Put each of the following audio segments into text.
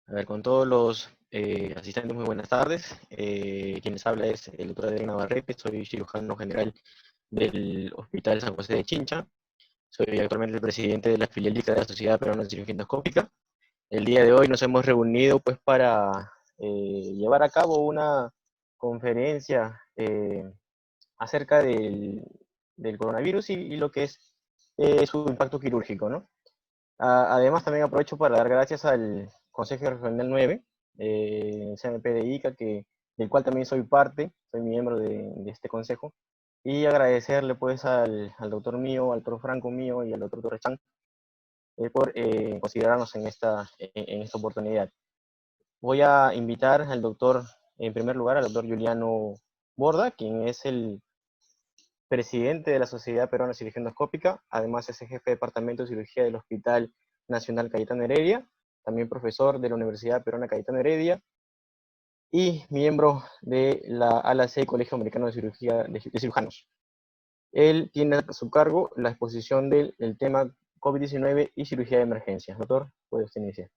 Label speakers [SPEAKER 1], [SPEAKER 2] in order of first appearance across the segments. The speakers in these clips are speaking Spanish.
[SPEAKER 1] A ver, con todos los asistentes, muy buenas tardes. Quienes habla es el doctor Adrián Navarrete, soy cirujano general del Hospital San José de Chincha. Soy actualmente el presidente de la filial ICA de la Sociedad Peruana de Cirugía Endoscópica. El día de hoy nos hemos reunido pues para llevar a cabo una conferencia acerca del coronavirus y lo que es su impacto quirúrgico, ¿no? Además, también aprovecho para dar gracias al Consejo Regional 9, CNP de ICA, del cual también soy parte, soy miembro de este consejo, y agradecerle pues al doctor mío, al doctor Franco mío y al doctor Torrechán por considerarnos en esta oportunidad. Voy a invitar al doctor, en primer lugar, al doctor Juliano Borda, quien es el presidente de la Sociedad Peruana de Cirugía Endoscópica, además es el jefe de departamento de cirugía del Hospital Nacional Cayetano Heredia, también profesor de la Universidad Peruana Cayetano Heredia y miembro de la ALA-C, Colegio Americano de Cirugía de Cirujanos. Él tiene a su cargo la exposición del tema COVID-19 y cirugía de emergencia. Doctor, puede usted iniciar.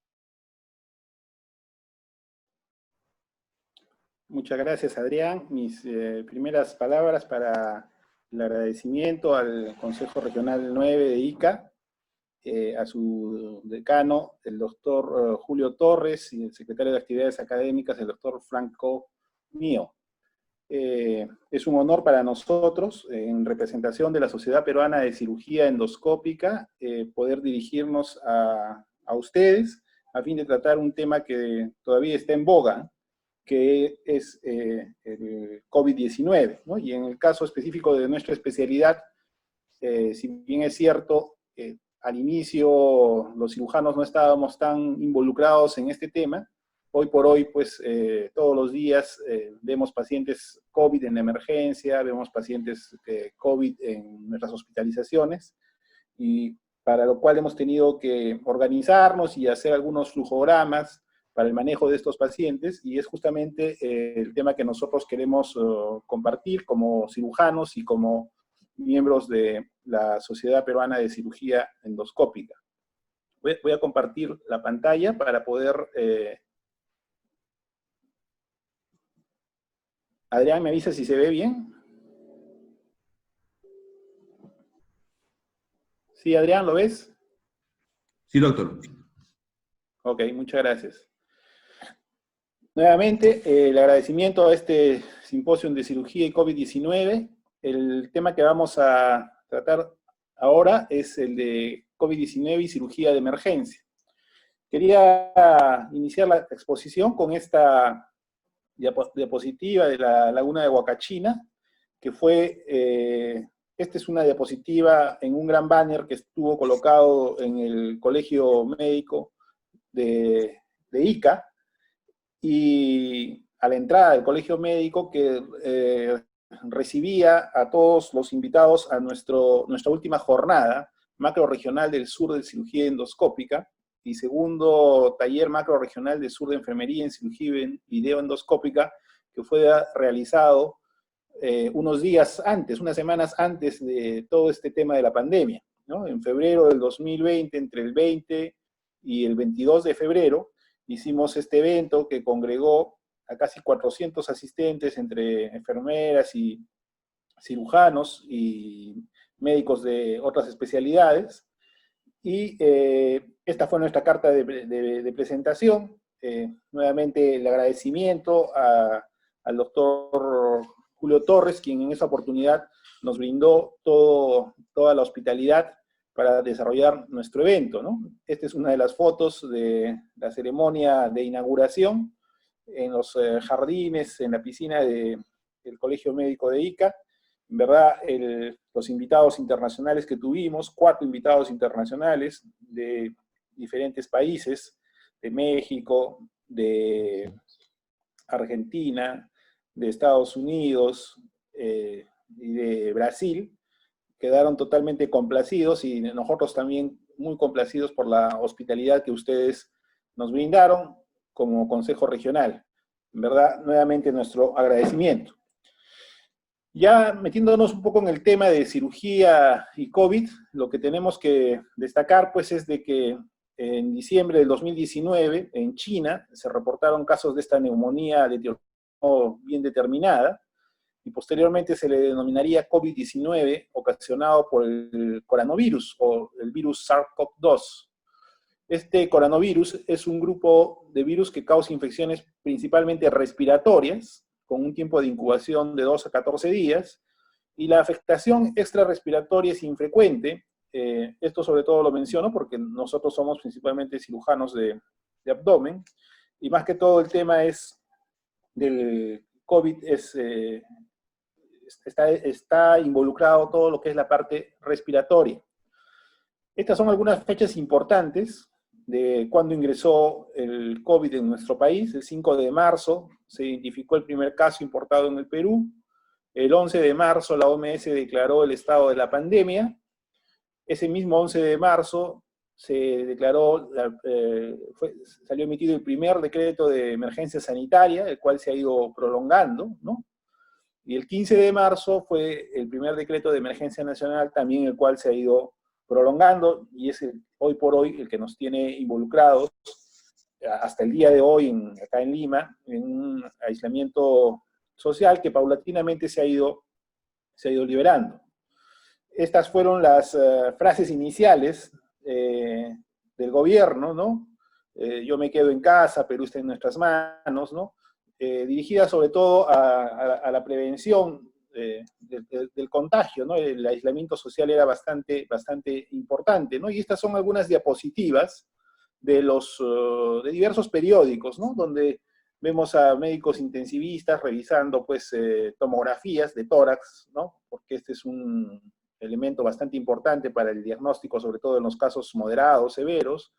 [SPEAKER 2] Muchas gracias, Adrián. Mis primeras palabras para el agradecimiento al Consejo Regional 9 de ICA, a su decano, el doctor Julio Torres, y el secretario de Actividades Académicas, el doctor Franco Mío. Es un honor para nosotros, en representación de la Sociedad Peruana de Cirugía Endoscópica, poder dirigirnos a ustedes a fin de tratar un tema que todavía está en boga, que es el COVID-19, ¿no? Y en el caso específico de nuestra especialidad, si bien es cierto, al inicio los cirujanos no estábamos tan involucrados en este tema, hoy por hoy, pues todos los días vemos pacientes COVID en la emergencia, vemos pacientes COVID en nuestras hospitalizaciones, y para lo cual hemos tenido que organizarnos y hacer algunos flujogramas para el manejo de estos pacientes, y es justamente el tema que nosotros queremos compartir como cirujanos y como miembros de la Sociedad Peruana de Cirugía Endoscópica. Voy a compartir la pantalla para poder... Adrián, ¿me avisa si se ve bien? Sí, Adrián, ¿lo ves?
[SPEAKER 3] Sí, doctor.
[SPEAKER 2] Ok, muchas gracias. Nuevamente, el agradecimiento a este simposio de cirugía y COVID-19. El tema que vamos a tratar ahora es el de COVID-19 y cirugía de emergencia. Quería iniciar la exposición con esta diapositiva de la laguna de Huacachina, que fue, esta es una diapositiva en un gran banner que estuvo colocado en el Colegio Médico de ICA, y a la entrada del colegio médico que recibía a todos los invitados a nuestra última jornada macro-regional del sur de cirugía endoscópica y segundo taller macro-regional del sur de enfermería en cirugía videoendoscópica, que fue realizado unos días antes, unas semanas antes de todo este tema de la pandemia, ¿no? En febrero del 2020, entre el 20 y el 22 de febrero, hicimos este evento que congregó a casi 400 asistentes entre enfermeras y cirujanos y médicos de otras especialidades. Y esta fue nuestra carta de presentación. Nuevamente el agradecimiento al doctor Julio Torres, quien en esa oportunidad nos brindó toda la hospitalidad para desarrollar nuestro evento, ¿no? Esta es una de las fotos de la ceremonia de inauguración en los jardines, en la piscina del Colegio Médico de ICA. En verdad, los invitados internacionales que tuvimos, 4 invitados internacionales de diferentes países, de México, de Argentina, de Estados Unidos y de Brasil, quedaron totalmente complacidos y nosotros también muy complacidos por la hospitalidad que ustedes nos brindaron como Consejo Regional. En verdad, nuevamente nuestro agradecimiento. Ya metiéndonos un poco en el tema de cirugía y COVID, lo que tenemos que destacar pues es de que en diciembre del 2019, en China, se reportaron casos de esta neumonía de etiología bien determinada, y posteriormente se le denominaría COVID-19, ocasionado por el coronavirus, o el virus SARS-CoV-2. Este coronavirus es un grupo de virus que causa infecciones principalmente respiratorias, con un tiempo de incubación de 2 a 14 días, y la afectación extrarrespiratoria es infrecuente. Esto sobre todo lo menciono porque nosotros somos principalmente cirujanos de abdomen, y más que todo el tema es del COVID está involucrado todo lo que es la parte respiratoria. Estas son algunas fechas importantes de cuando ingresó el COVID en nuestro país. El 5 de marzo se identificó el primer caso importado en el Perú. El 11 de marzo la OMS declaró el estado de la pandemia. Ese mismo 11 de marzo se declaró, salió emitido el primer decreto de emergencia sanitaria, el cual se ha ido prolongando, ¿no? Y el 15 de marzo fue el primer decreto de emergencia nacional, también el cual se ha ido prolongando, y es hoy por hoy el que nos tiene involucrados hasta el día de hoy acá en Lima, en un aislamiento social que paulatinamente se ha ido liberando. Estas fueron las frases iniciales del gobierno, ¿no? Yo me quedo en casa, Perú está en nuestras manos, ¿no? Dirigida sobre todo a la prevención del contagio, ¿no? El aislamiento social era bastante importante, ¿no? Y estas son algunas diapositivas de diversos periódicos, ¿no? Donde vemos a médicos intensivistas revisando, pues, tomografías de tórax, ¿no? Porque este es un elemento bastante importante para el diagnóstico, sobre todo en los casos moderados, severos,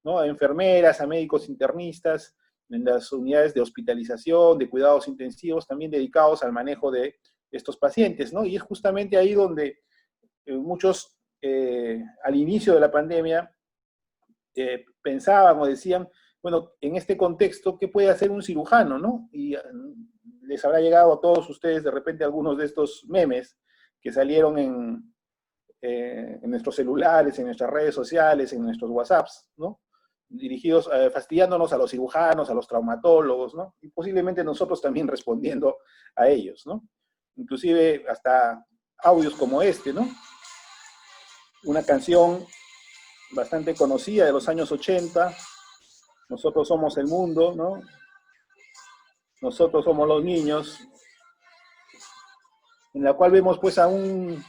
[SPEAKER 2] ¿no? A enfermeras, a médicos internistas, en las unidades de hospitalización, de cuidados intensivos, también dedicados al manejo de estos pacientes, ¿no? Y es justamente ahí donde muchos, al inicio de la pandemia, pensaban o decían, bueno, en este contexto, ¿qué puede hacer un cirujano, no? Y les habrá llegado a todos ustedes de repente algunos de estos memes que salieron en nuestros celulares, en nuestras redes sociales, en nuestros WhatsApps, ¿no? Dirigidos, fastidiándonos a los cirujanos, a los traumatólogos, ¿no? Y posiblemente nosotros también respondiendo a ellos, ¿no? Inclusive hasta audios como este, ¿no? Una canción bastante conocida de los años 80, nosotros somos el mundo, ¿no? Nosotros somos los niños, en la cual vemos pues a un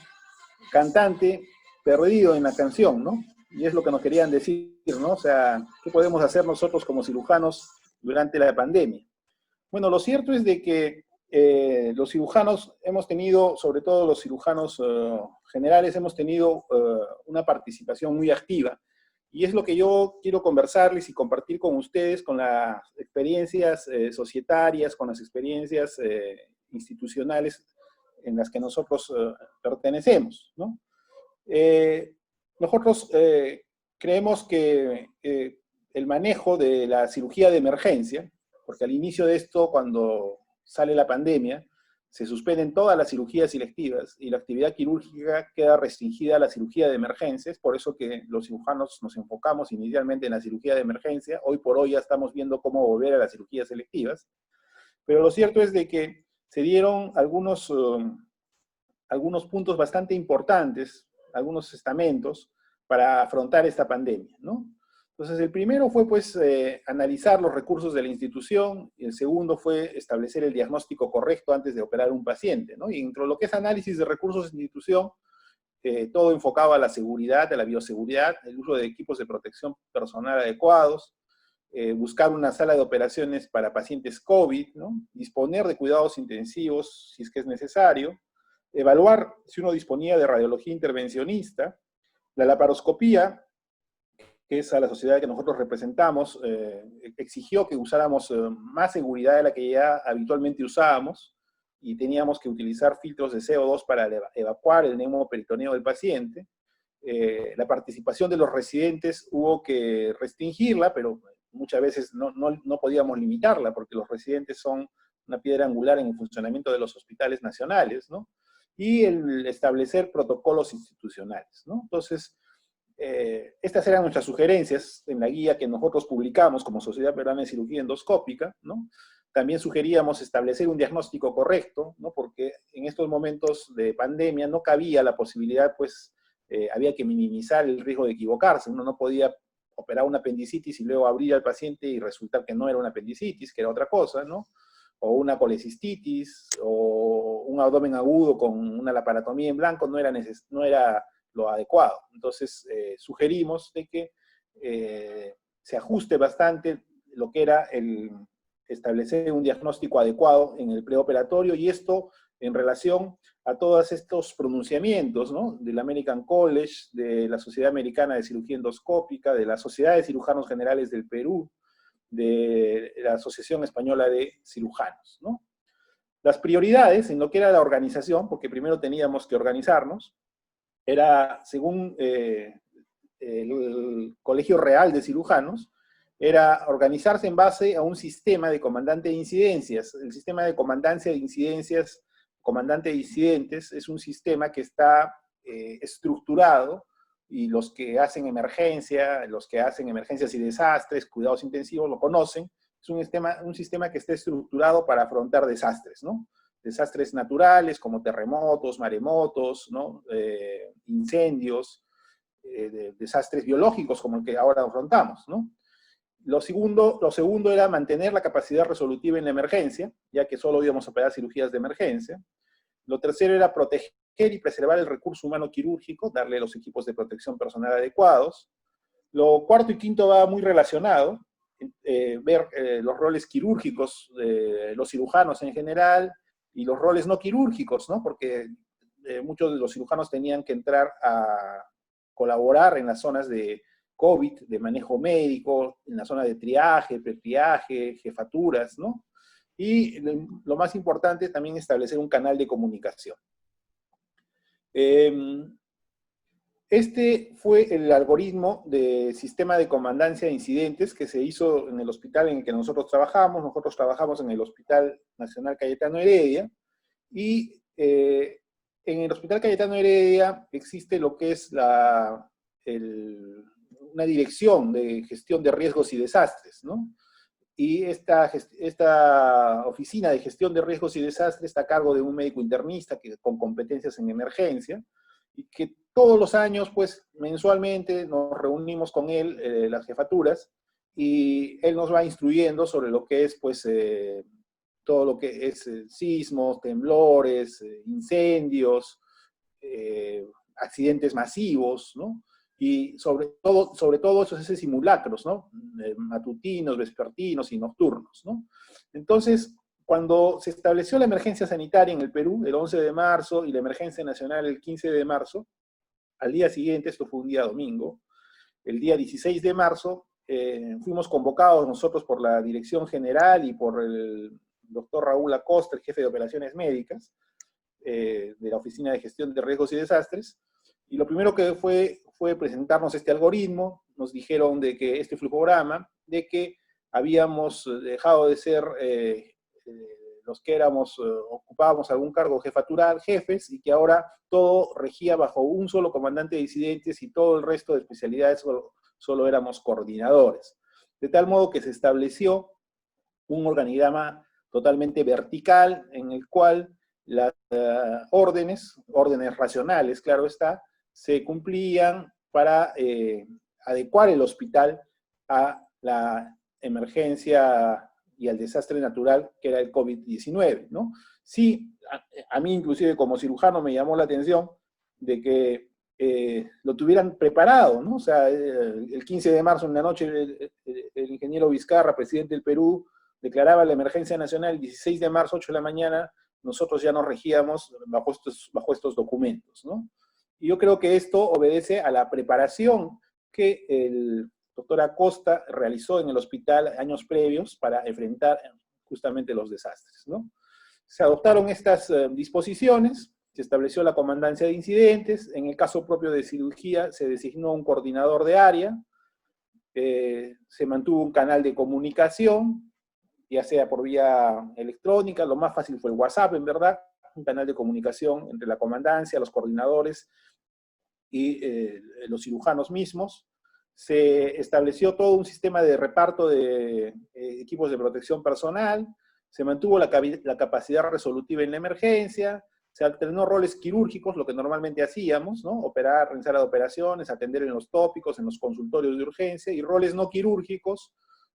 [SPEAKER 2] cantante perdido en la canción, ¿no? Y es lo que nos querían decir, ¿no? O sea, ¿qué podemos hacer nosotros como cirujanos durante la pandemia? Bueno, lo cierto es de que los cirujanos hemos tenido, sobre todo los cirujanos generales, hemos tenido una participación muy activa. Y es lo que yo quiero conversarles y compartir con ustedes, con las experiencias societarias, con las experiencias institucionales en las que nosotros pertenecemos, ¿no? Nosotros creemos que el manejo de la cirugía de emergencia, porque al inicio de esto, cuando sale la pandemia, se suspenden todas las cirugías selectivas y la actividad quirúrgica queda restringida a la cirugía de emergencia. Es por eso que los cirujanos nos enfocamos inicialmente en la cirugía de emergencia. Hoy por hoy ya estamos viendo cómo volver a las cirugías selectivas. Pero lo cierto es de que se dieron algunos puntos bastante importantes, algunos estamentos para afrontar esta pandemia, ¿no? Entonces, el primero fue, pues, analizar los recursos de la institución, y el segundo fue establecer el diagnóstico correcto antes de operar un paciente, ¿no? Y dentro de lo que es análisis de recursos de institución, todo enfocado a la seguridad, a la bioseguridad, el uso de equipos de protección personal adecuados, buscar una sala de operaciones para pacientes COVID, ¿no? Disponer de cuidados intensivos si es que es necesario, evaluar si uno disponía de radiología intervencionista, la laparoscopía, que es a la sociedad que nosotros representamos, exigió que usáramos más seguridad de la que ya habitualmente usábamos, y teníamos que utilizar filtros de CO2 para evacuar el neumoperitoneo del paciente. La participación de los residentes hubo que restringirla, pero muchas veces no podíamos limitarla, porque los residentes son una piedra angular en el funcionamiento de los hospitales nacionales, ¿no? Y el establecer protocolos institucionales, ¿no? Entonces, Estas eran nuestras sugerencias en la guía que nosotros publicamos como Sociedad Peruana de Cirugía Endoscópica, ¿no? También sugeríamos establecer un diagnóstico correcto, ¿no? Porque en estos momentos de pandemia no cabía la posibilidad, pues, había que minimizar el riesgo de equivocarse. Uno no podía operar una apendicitis y luego abrir al paciente y resultar que no era una apendicitis, que era otra cosa, ¿no? O una colecistitis, o un abdomen agudo con una laparotomía en blanco, no era lo adecuado. Entonces, sugerimos de que se ajuste bastante lo que era el establecer un diagnóstico adecuado en el preoperatorio, y esto en relación a todos estos pronunciamientos, ¿no? Del American College, de la Sociedad Americana de Cirugía Endoscópica, de la Sociedad de Cirujanos Generales del Perú, de la Asociación Española de Cirujanos, ¿no? Las prioridades en lo que era la organización, porque primero teníamos que organizarnos, era, según el Colegio Real de Cirujanos, era organizarse en base a un sistema de comandante de incidencias. El sistema de comandancia de incidencias, comandante de incidentes, es un sistema que está estructurado, y los que hacen emergencias y desastres, cuidados intensivos, lo conocen. Es un sistema que está estructurado para afrontar desastres, ¿no? Desastres naturales como terremotos, maremotos, ¿no? Incendios, desastres biológicos como el que ahora afrontamos, ¿no? Lo segundo era mantener la capacidad resolutiva en la emergencia, ya que solo íbamos a operar cirugías de emergencia. Lo tercero era proteger y preservar el recurso humano quirúrgico, darle los equipos de protección personal adecuados. Lo cuarto y quinto va muy relacionado, ver los roles quirúrgicos de los cirujanos en general y los roles no quirúrgicos, ¿no? Porque muchos de los cirujanos tenían que entrar a colaborar en las zonas de COVID, de manejo médico, en la zona de triaje, pretriaje, jefaturas, ¿no? Y lo más importante, también establecer un canal de comunicación. Este fue el algoritmo de sistema de comandancia de incidentes que se hizo en el hospital en el que nosotros trabajamos. Nosotros trabajamos en el Hospital Nacional Cayetano Heredia, y en el Hospital Cayetano Heredia existe lo que es una dirección de gestión de riesgos y desastres, ¿no? Y esta oficina de gestión de riesgos y desastres está a cargo de un médico internista con competencias en emergencia, y que todos los años, pues, mensualmente nos reunimos con él, las jefaturas, y él nos va instruyendo sobre lo que es, pues, todo lo que es sismos, temblores, incendios, accidentes masivos, ¿no? Y sobre todo esos simulacros, ¿no? Matutinos, vespertinos y nocturnos, ¿no? Entonces, cuando se estableció la emergencia sanitaria en el Perú, el 11 de marzo, y la emergencia nacional el 15 de marzo, al día siguiente, esto fue un día domingo, el día 16 de marzo, fuimos convocados nosotros por la Dirección General y por el doctor Raúl Acosta, el jefe de operaciones médicas, de la Oficina de Gestión de Riesgos y Desastres, y lo primero que fue presentarnos este algoritmo. Nos dijeron de que este flujograma, de que habíamos dejado de ser los que ocupábamos algún cargo jefatural, jefes, y que ahora todo regía bajo un solo comandante de incidentes y todo el resto de especialidades solo éramos coordinadores. De tal modo que se estableció un organigrama totalmente vertical en el cual las órdenes racionales, claro está, se cumplían para adecuar el hospital a la emergencia y al desastre natural que era el COVID-19, ¿no? Sí, a mí inclusive como cirujano me llamó la atención de que lo tuvieran preparado, ¿no? O sea, el 15 de marzo en la noche el ingeniero Vizcarra, presidente del Perú, declaraba la emergencia nacional. El 16 de marzo, 8 de la mañana, nosotros ya nos regíamos bajo estos documentos, ¿no? Y yo creo que esto obedece a la preparación que el doctor Acosta realizó en el hospital años previos para enfrentar justamente los desastres, ¿no? Se adoptaron estas disposiciones, se estableció la comandancia de incidentes. En el caso propio de cirugía se designó un coordinador de área, se mantuvo un canal de comunicación, ya sea por vía electrónica. Lo más fácil fue el WhatsApp, en verdad, un canal de comunicación entre la comandancia, los coordinadores y los cirujanos mismos. Se estableció todo un sistema de reparto de equipos de protección personal, se mantuvo la capacidad resolutiva en la emergencia, se alternó roles quirúrgicos, lo que normalmente hacíamos, ¿no? Operar en sala de operaciones, atender en los tópicos, en los consultorios de urgencia, y roles no quirúrgicos,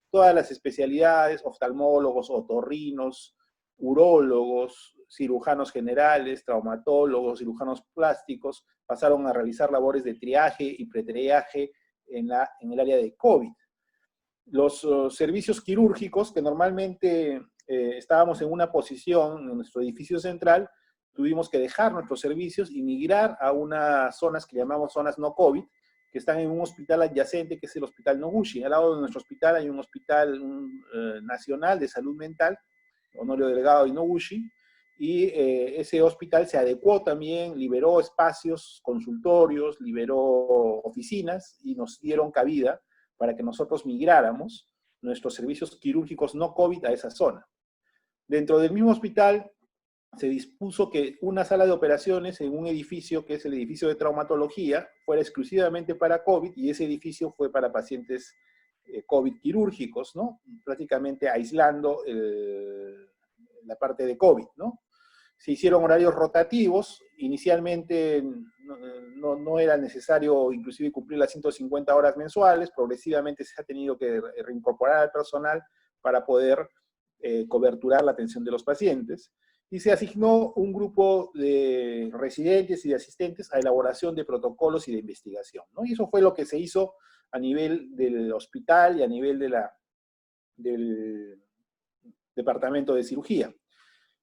[SPEAKER 2] todas las especialidades, oftalmólogos, otorrinos, urólogos, cirujanos generales, traumatólogos, cirujanos plásticos, pasaron a realizar labores de triaje y pretriaje en el área de COVID. Los servicios quirúrgicos, que normalmente estábamos en una posición en nuestro edificio central, tuvimos que dejar nuestros servicios y migrar a unas zonas que llamamos zonas no COVID, que están en un hospital adyacente, que es el Hospital Noguchi. Al lado de nuestro hospital hay un hospital nacional de salud mental, Honorio Delgado y Noguchi, y ese hospital se adecuó también, liberó espacios, consultorios, liberó oficinas, y nos dieron cabida para que nosotros migráramos nuestros servicios quirúrgicos no COVID a esa zona. Dentro del mismo hospital se dispuso que una sala de operaciones en un edificio, que es el edificio de traumatología, fuera exclusivamente para COVID, y ese edificio fue para pacientes COVID quirúrgicos, ¿no? Prácticamente aislando la parte de COVID, ¿no? Se hicieron horarios rotativos, inicialmente no era necesario inclusive cumplir las 150 horas mensuales, progresivamente se ha tenido que reincorporar al personal para poder coberturar la atención de los pacientes, y se asignó un grupo de residentes y de asistentes a elaboración de protocolos y de investigación, ¿no? Y eso fue lo que se hizo a nivel del hospital y a nivel del departamento de cirugía.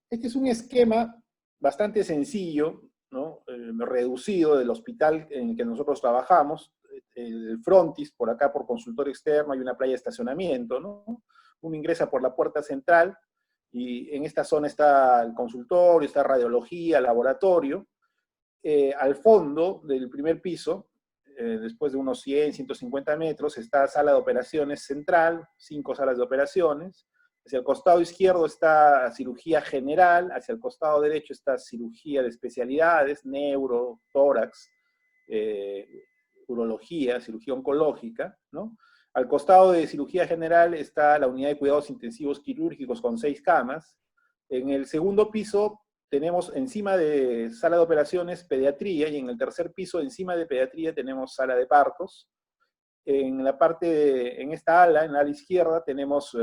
[SPEAKER 2] Este es un esquema bastante sencillo, ¿no? Reducido del hospital en el que nosotros trabajamos. El frontis, por acá por consultorio externo, hay una playa de estacionamiento, ¿no? Uno ingresa por la puerta central, y en esta zona está el consultorio, está radiología, laboratorio. Al fondo del primer piso, después de unos 100, 150 metros, está sala de operaciones central, 5 salas de operaciones. Hacia el costado izquierdo está cirugía general, hacia el costado derecho está cirugía de especialidades, neuro, tórax, urología, cirugía oncológica, ¿no? Al costado de cirugía general está la unidad de cuidados intensivos quirúrgicos con 6 camas. En el segundo piso tenemos encima de sala de operaciones pediatría, y en el tercer piso encima de pediatría tenemos sala de partos. En esta ala, en la ala izquierda, tenemos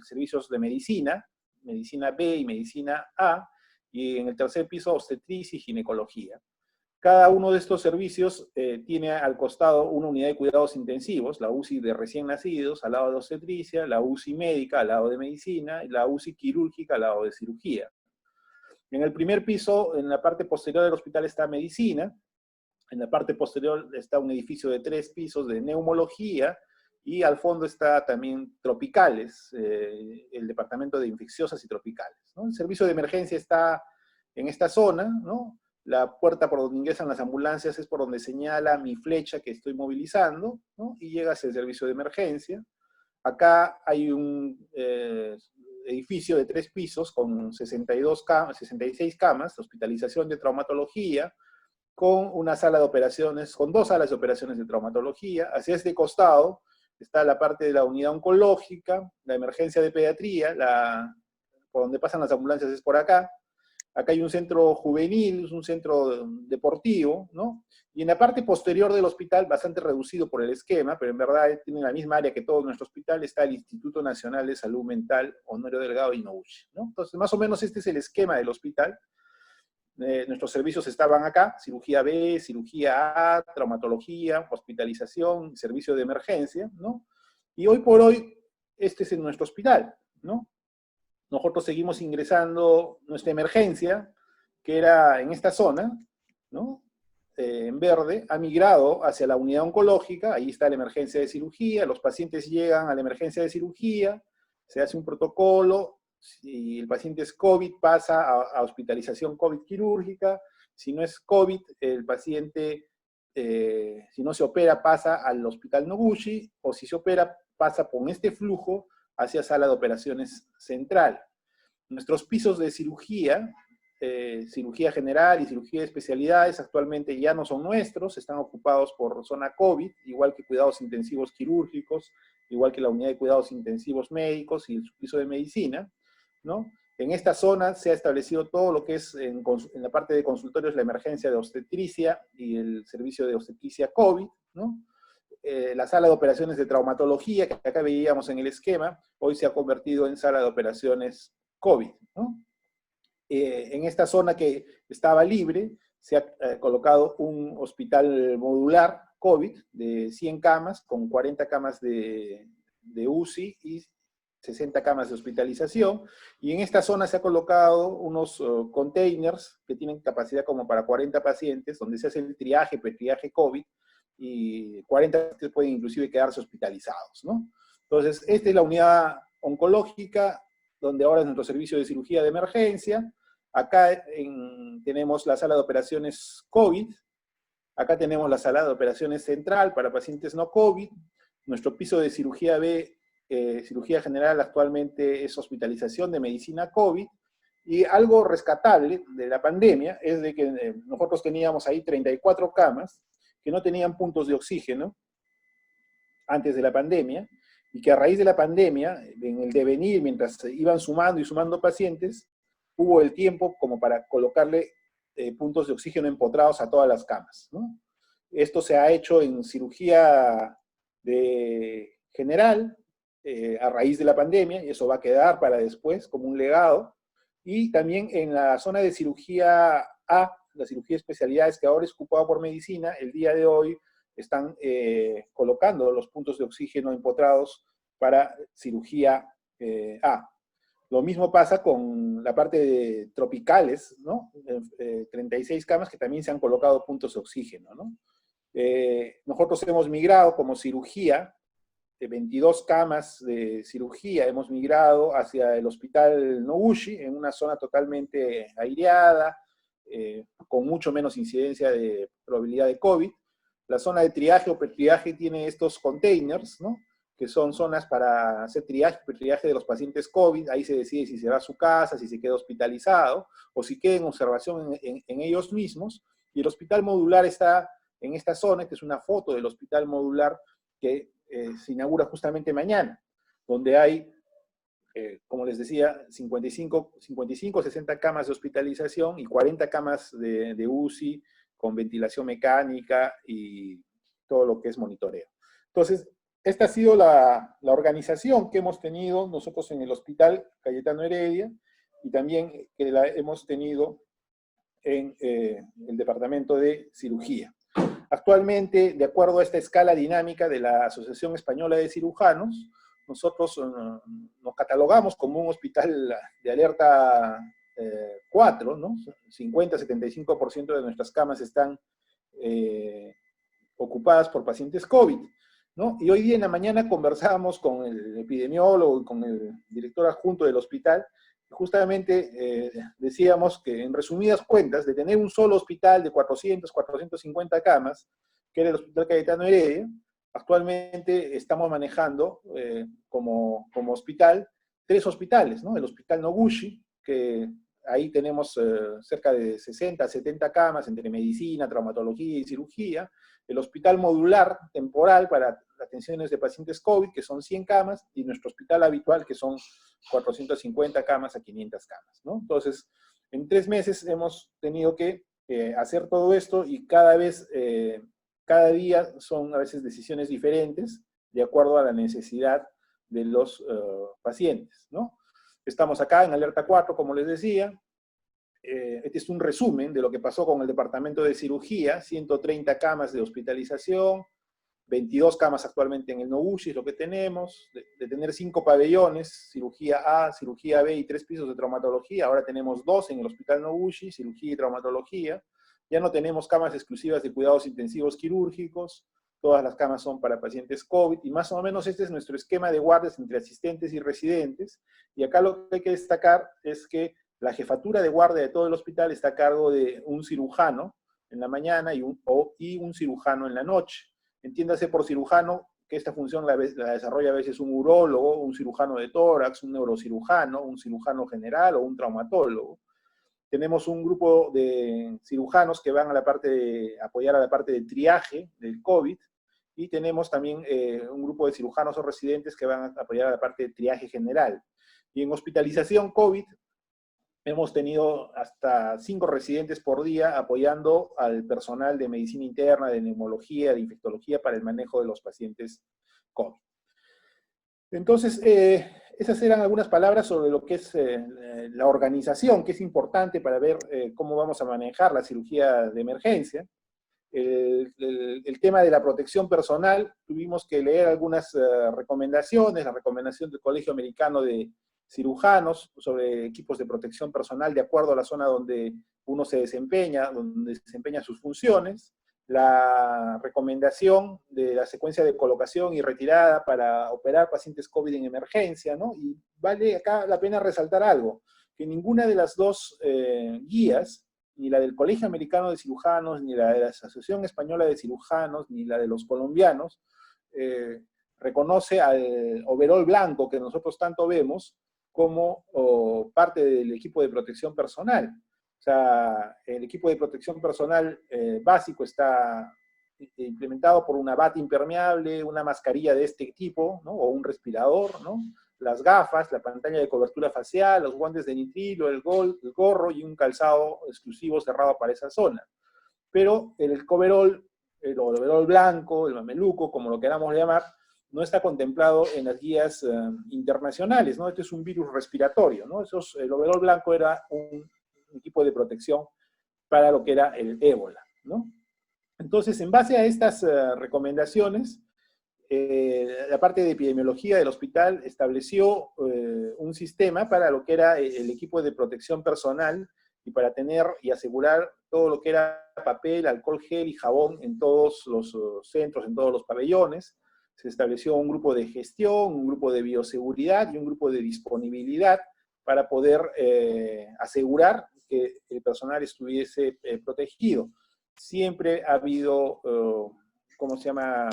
[SPEAKER 2] servicios de medicina B y medicina A, y en el tercer piso obstetricia y ginecología. Cada uno de estos servicios tiene al costado una unidad de cuidados intensivos, la UCI de recién nacidos, al lado de obstetricia, la UCI médica, al lado de medicina, y la UCI quirúrgica, al lado de cirugía. En el primer piso, en la parte posterior del hospital, está medicina. En la parte posterior está un edificio de 3 pisos de neumología, y al fondo está también tropicales, el departamento de infecciosas y tropicales, ¿no? El servicio de emergencia está en esta zona, ¿no? La puerta por donde ingresan las ambulancias es por donde señala mi flecha que estoy movilizando, ¿no? Y llega hacia el servicio de emergencia. Acá hay un edificio de 3 pisos con 66 camas, de hospitalización de traumatología, con una sala de operaciones, con 2 salas de operaciones de traumatología. Hacia este costado está la parte de la unidad oncológica, la emergencia de pediatría, por donde pasan las ambulancias es por acá. Acá hay un centro juvenil, un centro deportivo, ¿no? Y en la parte posterior del hospital, bastante reducido por el esquema, pero en verdad tiene la misma área que todo nuestro hospital, está el Instituto Nacional de Salud Mental Honorio Delgado y Noguchi, ¿no? Entonces, más o menos este es el esquema del hospital. Nuestros servicios estaban acá: cirugía B, cirugía A, traumatología, hospitalización, servicio de emergencia, ¿no? Y hoy por hoy, este es nuestro hospital, ¿no? Nosotros seguimos ingresando. Nuestra emergencia, que era en esta zona, ¿no? En verde, ha migrado hacia la unidad oncológica. Ahí está la emergencia de cirugía, los pacientes llegan a la emergencia de cirugía, se hace un protocolo. Si el paciente es COVID, pasa a hospitalización COVID quirúrgica. Si no es COVID, el paciente, si no se opera, pasa al hospital Noguchi, o si se opera, pasa con este flujo hacia sala de operaciones central. Nuestros pisos de cirugía cirugía general y cirugía de especialidades actualmente ya no son nuestros, están ocupados por zona COVID, igual que cuidados intensivos quirúrgicos, igual que la unidad de cuidados intensivos médicos y el piso de medicina, ¿no? En esta zona se ha establecido todo lo que es en la parte de consultorios, la emergencia de obstetricia y el servicio de obstetricia COVID, ¿no? La sala de operaciones de traumatología, que acá veíamos en el esquema, hoy se ha convertido en sala de operaciones COVID, ¿no? En esta zona que estaba libre, se ha colocado un hospital modular COVID de 100 camas, con 40 camas de UCI y 60 camas de hospitalización, y en esta zona se ha colocado unos containers que tienen capacidad como para 40 pacientes, donde se hace el triaje, pretriaje COVID, y 40 pacientes pueden inclusive quedarse hospitalizados, ¿no? Entonces, esta es la unidad oncológica, donde ahora es nuestro servicio de cirugía de emergencia. Acá tenemos la sala de operaciones COVID, acá tenemos la sala de operaciones central para pacientes no COVID, nuestro piso de cirugía B, cirugía general actualmente es hospitalización de medicina COVID, y algo rescatable de la pandemia es de que nosotros teníamos ahí 34 camas que no tenían puntos de oxígeno antes de la pandemia, y que a raíz de la pandemia, en el devenir, mientras iban sumando y sumando pacientes, hubo el tiempo como para colocarle puntos de oxígeno empotrados a todas las camas, ¿no? Esto se ha hecho en cirugía general a raíz de la pandemia, y eso va a quedar para después como un legado, y también en la zona de cirugía A, la cirugía de especialidades que ahora es ocupada por medicina, el día de hoy están colocando los puntos de oxígeno empotrados para cirugía A. Lo mismo pasa con la parte de tropicales, ¿no? 36 camas que también se han colocado puntos de oxígeno, ¿no? Nosotros hemos migrado como cirugía, de 22 camas de cirugía, hemos migrado hacia el hospital Noguchi, en una zona totalmente aireada, con mucho menos incidencia de probabilidad de COVID. La zona de triaje o pretriaje tiene estos containers, ¿no? Que son zonas para hacer triaje, pretriaje de los pacientes COVID. Ahí se decide si se va a su casa, si se queda hospitalizado, o si queda en observación en ellos mismos. Y el hospital modular está en esta zona, que es una foto del hospital modular que se inaugura justamente mañana, donde hay, como les decía, 55, 60 camas de hospitalización y 40 camas de UCI con ventilación mecánica y todo lo que es monitoreo. Entonces, esta ha sido la organización que hemos tenido nosotros en el Hospital Cayetano Heredia, y también que la hemos tenido en el Departamento de Cirugía. Actualmente, de acuerdo a esta escala dinámica de la Asociación Española de Cirujanos, nosotros nos catalogamos como un hospital de alerta 4, ¿no? 50-75% de nuestras camas están ocupadas por pacientes COVID, ¿no? Y hoy día en la mañana conversábamos con el epidemiólogo y con el director adjunto del hospital, y justamente decíamos que, en resumidas cuentas, de tener un solo hospital de 400, 450 camas, que era el Hospital Cayetano Heredia, actualmente estamos manejando como hospital 3 hospitales, ¿no? El Hospital Noguchi, que ahí tenemos cerca de 60, 70 camas entre medicina, traumatología y cirugía. El hospital modular temporal para atenciones de pacientes COVID, que son 100 camas, y nuestro hospital habitual, que son 450 camas a 500 camas, ¿no? Entonces, en 3 meses hemos tenido que hacer todo esto, y cada día son a veces decisiones diferentes, de acuerdo a la necesidad de los pacientes, ¿no? Estamos acá en Alerta 4, como les decía. Este es un resumen de lo que pasó con el departamento de cirugía: 130 camas de hospitalización, 22 camas actualmente en el Noguchi, es lo que tenemos, de tener 5 pabellones, cirugía A, cirugía B y 3 pisos de traumatología. Ahora tenemos 2 en el Hospital Noguchi, cirugía y traumatología. Ya no tenemos camas exclusivas de cuidados intensivos quirúrgicos, todas las camas son para pacientes COVID, y más o menos este es nuestro esquema de guardias entre asistentes y residentes. Y acá lo que hay que destacar es que la jefatura de guardia de todo el hospital está a cargo de un cirujano en la mañana y un cirujano en la noche. Entiéndase por cirujano que esta función la desarrolla a veces un urólogo, un cirujano de tórax, un neurocirujano, un cirujano general o un traumatólogo. Tenemos un grupo de cirujanos que van a apoyar a la parte de triaje del COVID, y tenemos también un grupo de cirujanos o residentes que van a apoyar a la parte de triaje general. Y en hospitalización COVID, hemos tenido hasta 5 residentes por día apoyando al personal de medicina interna, de neumología, de infectología para el manejo de los pacientes COVID. Entonces, esas eran algunas palabras sobre lo que es la organización, que es importante para ver cómo vamos a manejar la cirugía de emergencia. El tema de la protección personal, tuvimos que leer algunas recomendaciones, la recomendación del Colegio Americano de Cirujanos sobre equipos de protección personal de acuerdo a la zona donde uno se desempeña, donde desempeña sus funciones, la recomendación de la secuencia de colocación y retirada para operar pacientes COVID en emergencia, ¿no? Y vale acá la pena resaltar algo, que ninguna de las dos guías, ni la del Colegio Americano de Cirujanos, ni la de la Asociación Española de Cirujanos, ni la de los colombianos, reconoce al overol blanco que nosotros tanto vemos como parte del equipo de protección personal. O sea, el equipo de protección personal básico está implementado por una bata impermeable, una mascarilla de este tipo, ¿no? O un respirador, ¿no? Las gafas, la pantalla de cobertura facial, los guantes de nitrilo, el gorro y un calzado exclusivo cerrado para esa zona. Pero el overol blanco, el mameluco, como lo queramos llamar, no está contemplado en las guías internacionales, ¿no? Este es un virus respiratorio, ¿no? El overol blanco era un equipo de protección para lo que era el ébola, ¿no? Entonces, en base a estas recomendaciones, la parte de epidemiología del hospital estableció un sistema para lo que era el equipo de protección personal y para tener y asegurar todo lo que era papel, alcohol gel y jabón en todos los centros, en todos los pabellones. Se estableció un grupo de gestión, un grupo de bioseguridad y un grupo de disponibilidad para poder asegurar que el personal estuviese protegido. Siempre ha habido, ¿cómo se llama?,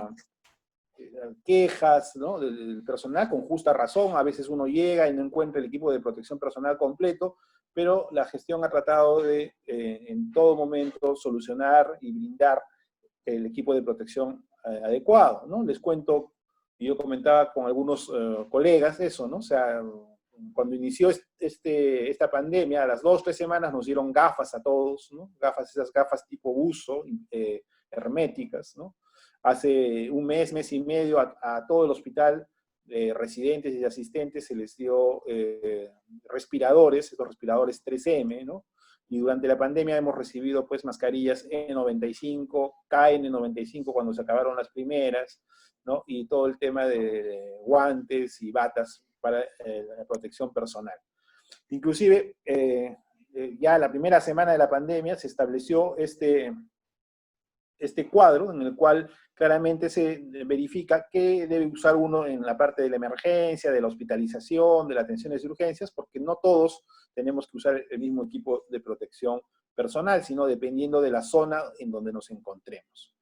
[SPEAKER 2] quejas, ¿no?, del personal, con justa razón. A veces uno llega y no encuentra el equipo de protección personal completo, pero la gestión ha tratado de, en todo momento, solucionar y brindar el equipo de protección adecuado, ¿no? Les cuento, y yo comentaba con algunos colegas eso, ¿no? O sea, cuando inició esta pandemia, a las 2 o 3 semanas nos dieron gafas a todos, ¿no? Esas gafas tipo buzo, herméticas, ¿no? Hace un mes y medio, a todo el hospital, residentes y asistentes, se les dio respiradores, estos respiradores 3M, ¿no? Y durante la pandemia hemos recibido, pues, mascarillas N95, KN95 cuando se acabaron las primeras, ¿no? Y todo el tema de guantes y batas para la protección personal. Inclusive, ya la primera semana de la pandemia se estableció este cuadro en el cual claramente se verifica qué debe usar uno en la parte de la emergencia, de la hospitalización, de la atención de urgencias, porque no todos tenemos que usar el mismo equipo de protección personal, sino dependiendo de la zona en donde nos encontremos.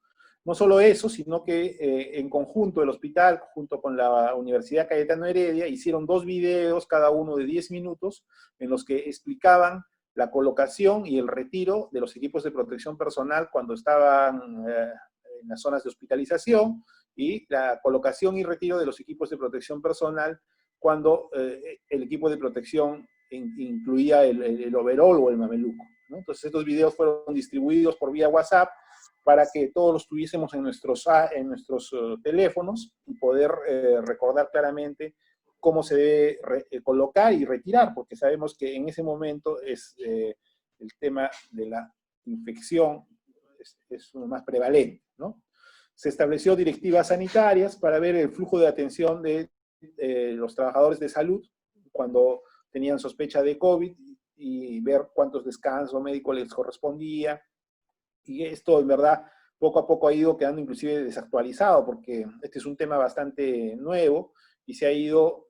[SPEAKER 2] No solo eso, sino que en conjunto el hospital, junto con la Universidad Cayetano Heredia, hicieron 2 videos, cada uno de 10 minutos, en los que explicaban la colocación y el retiro de los equipos de protección personal cuando estaban en las zonas de hospitalización, y la colocación y retiro de los equipos de protección personal cuando el equipo de protección incluía el overol o el mameluco, ¿no? Entonces estos videos fueron distribuidos por vía WhatsApp para que todos los tuviésemos en nuestros teléfonos y poder recordar claramente cómo se debe colocar y retirar, porque sabemos que en ese momento es el tema de la infección es más prevalente, ¿no? Se estableció directivas sanitarias para ver el flujo de atención de los trabajadores de salud cuando tenían sospecha de COVID y ver cuántos descansos médicos les correspondía. Y esto, en verdad, poco a poco ha ido quedando inclusive desactualizado, porque este es un tema bastante nuevo y se ha ido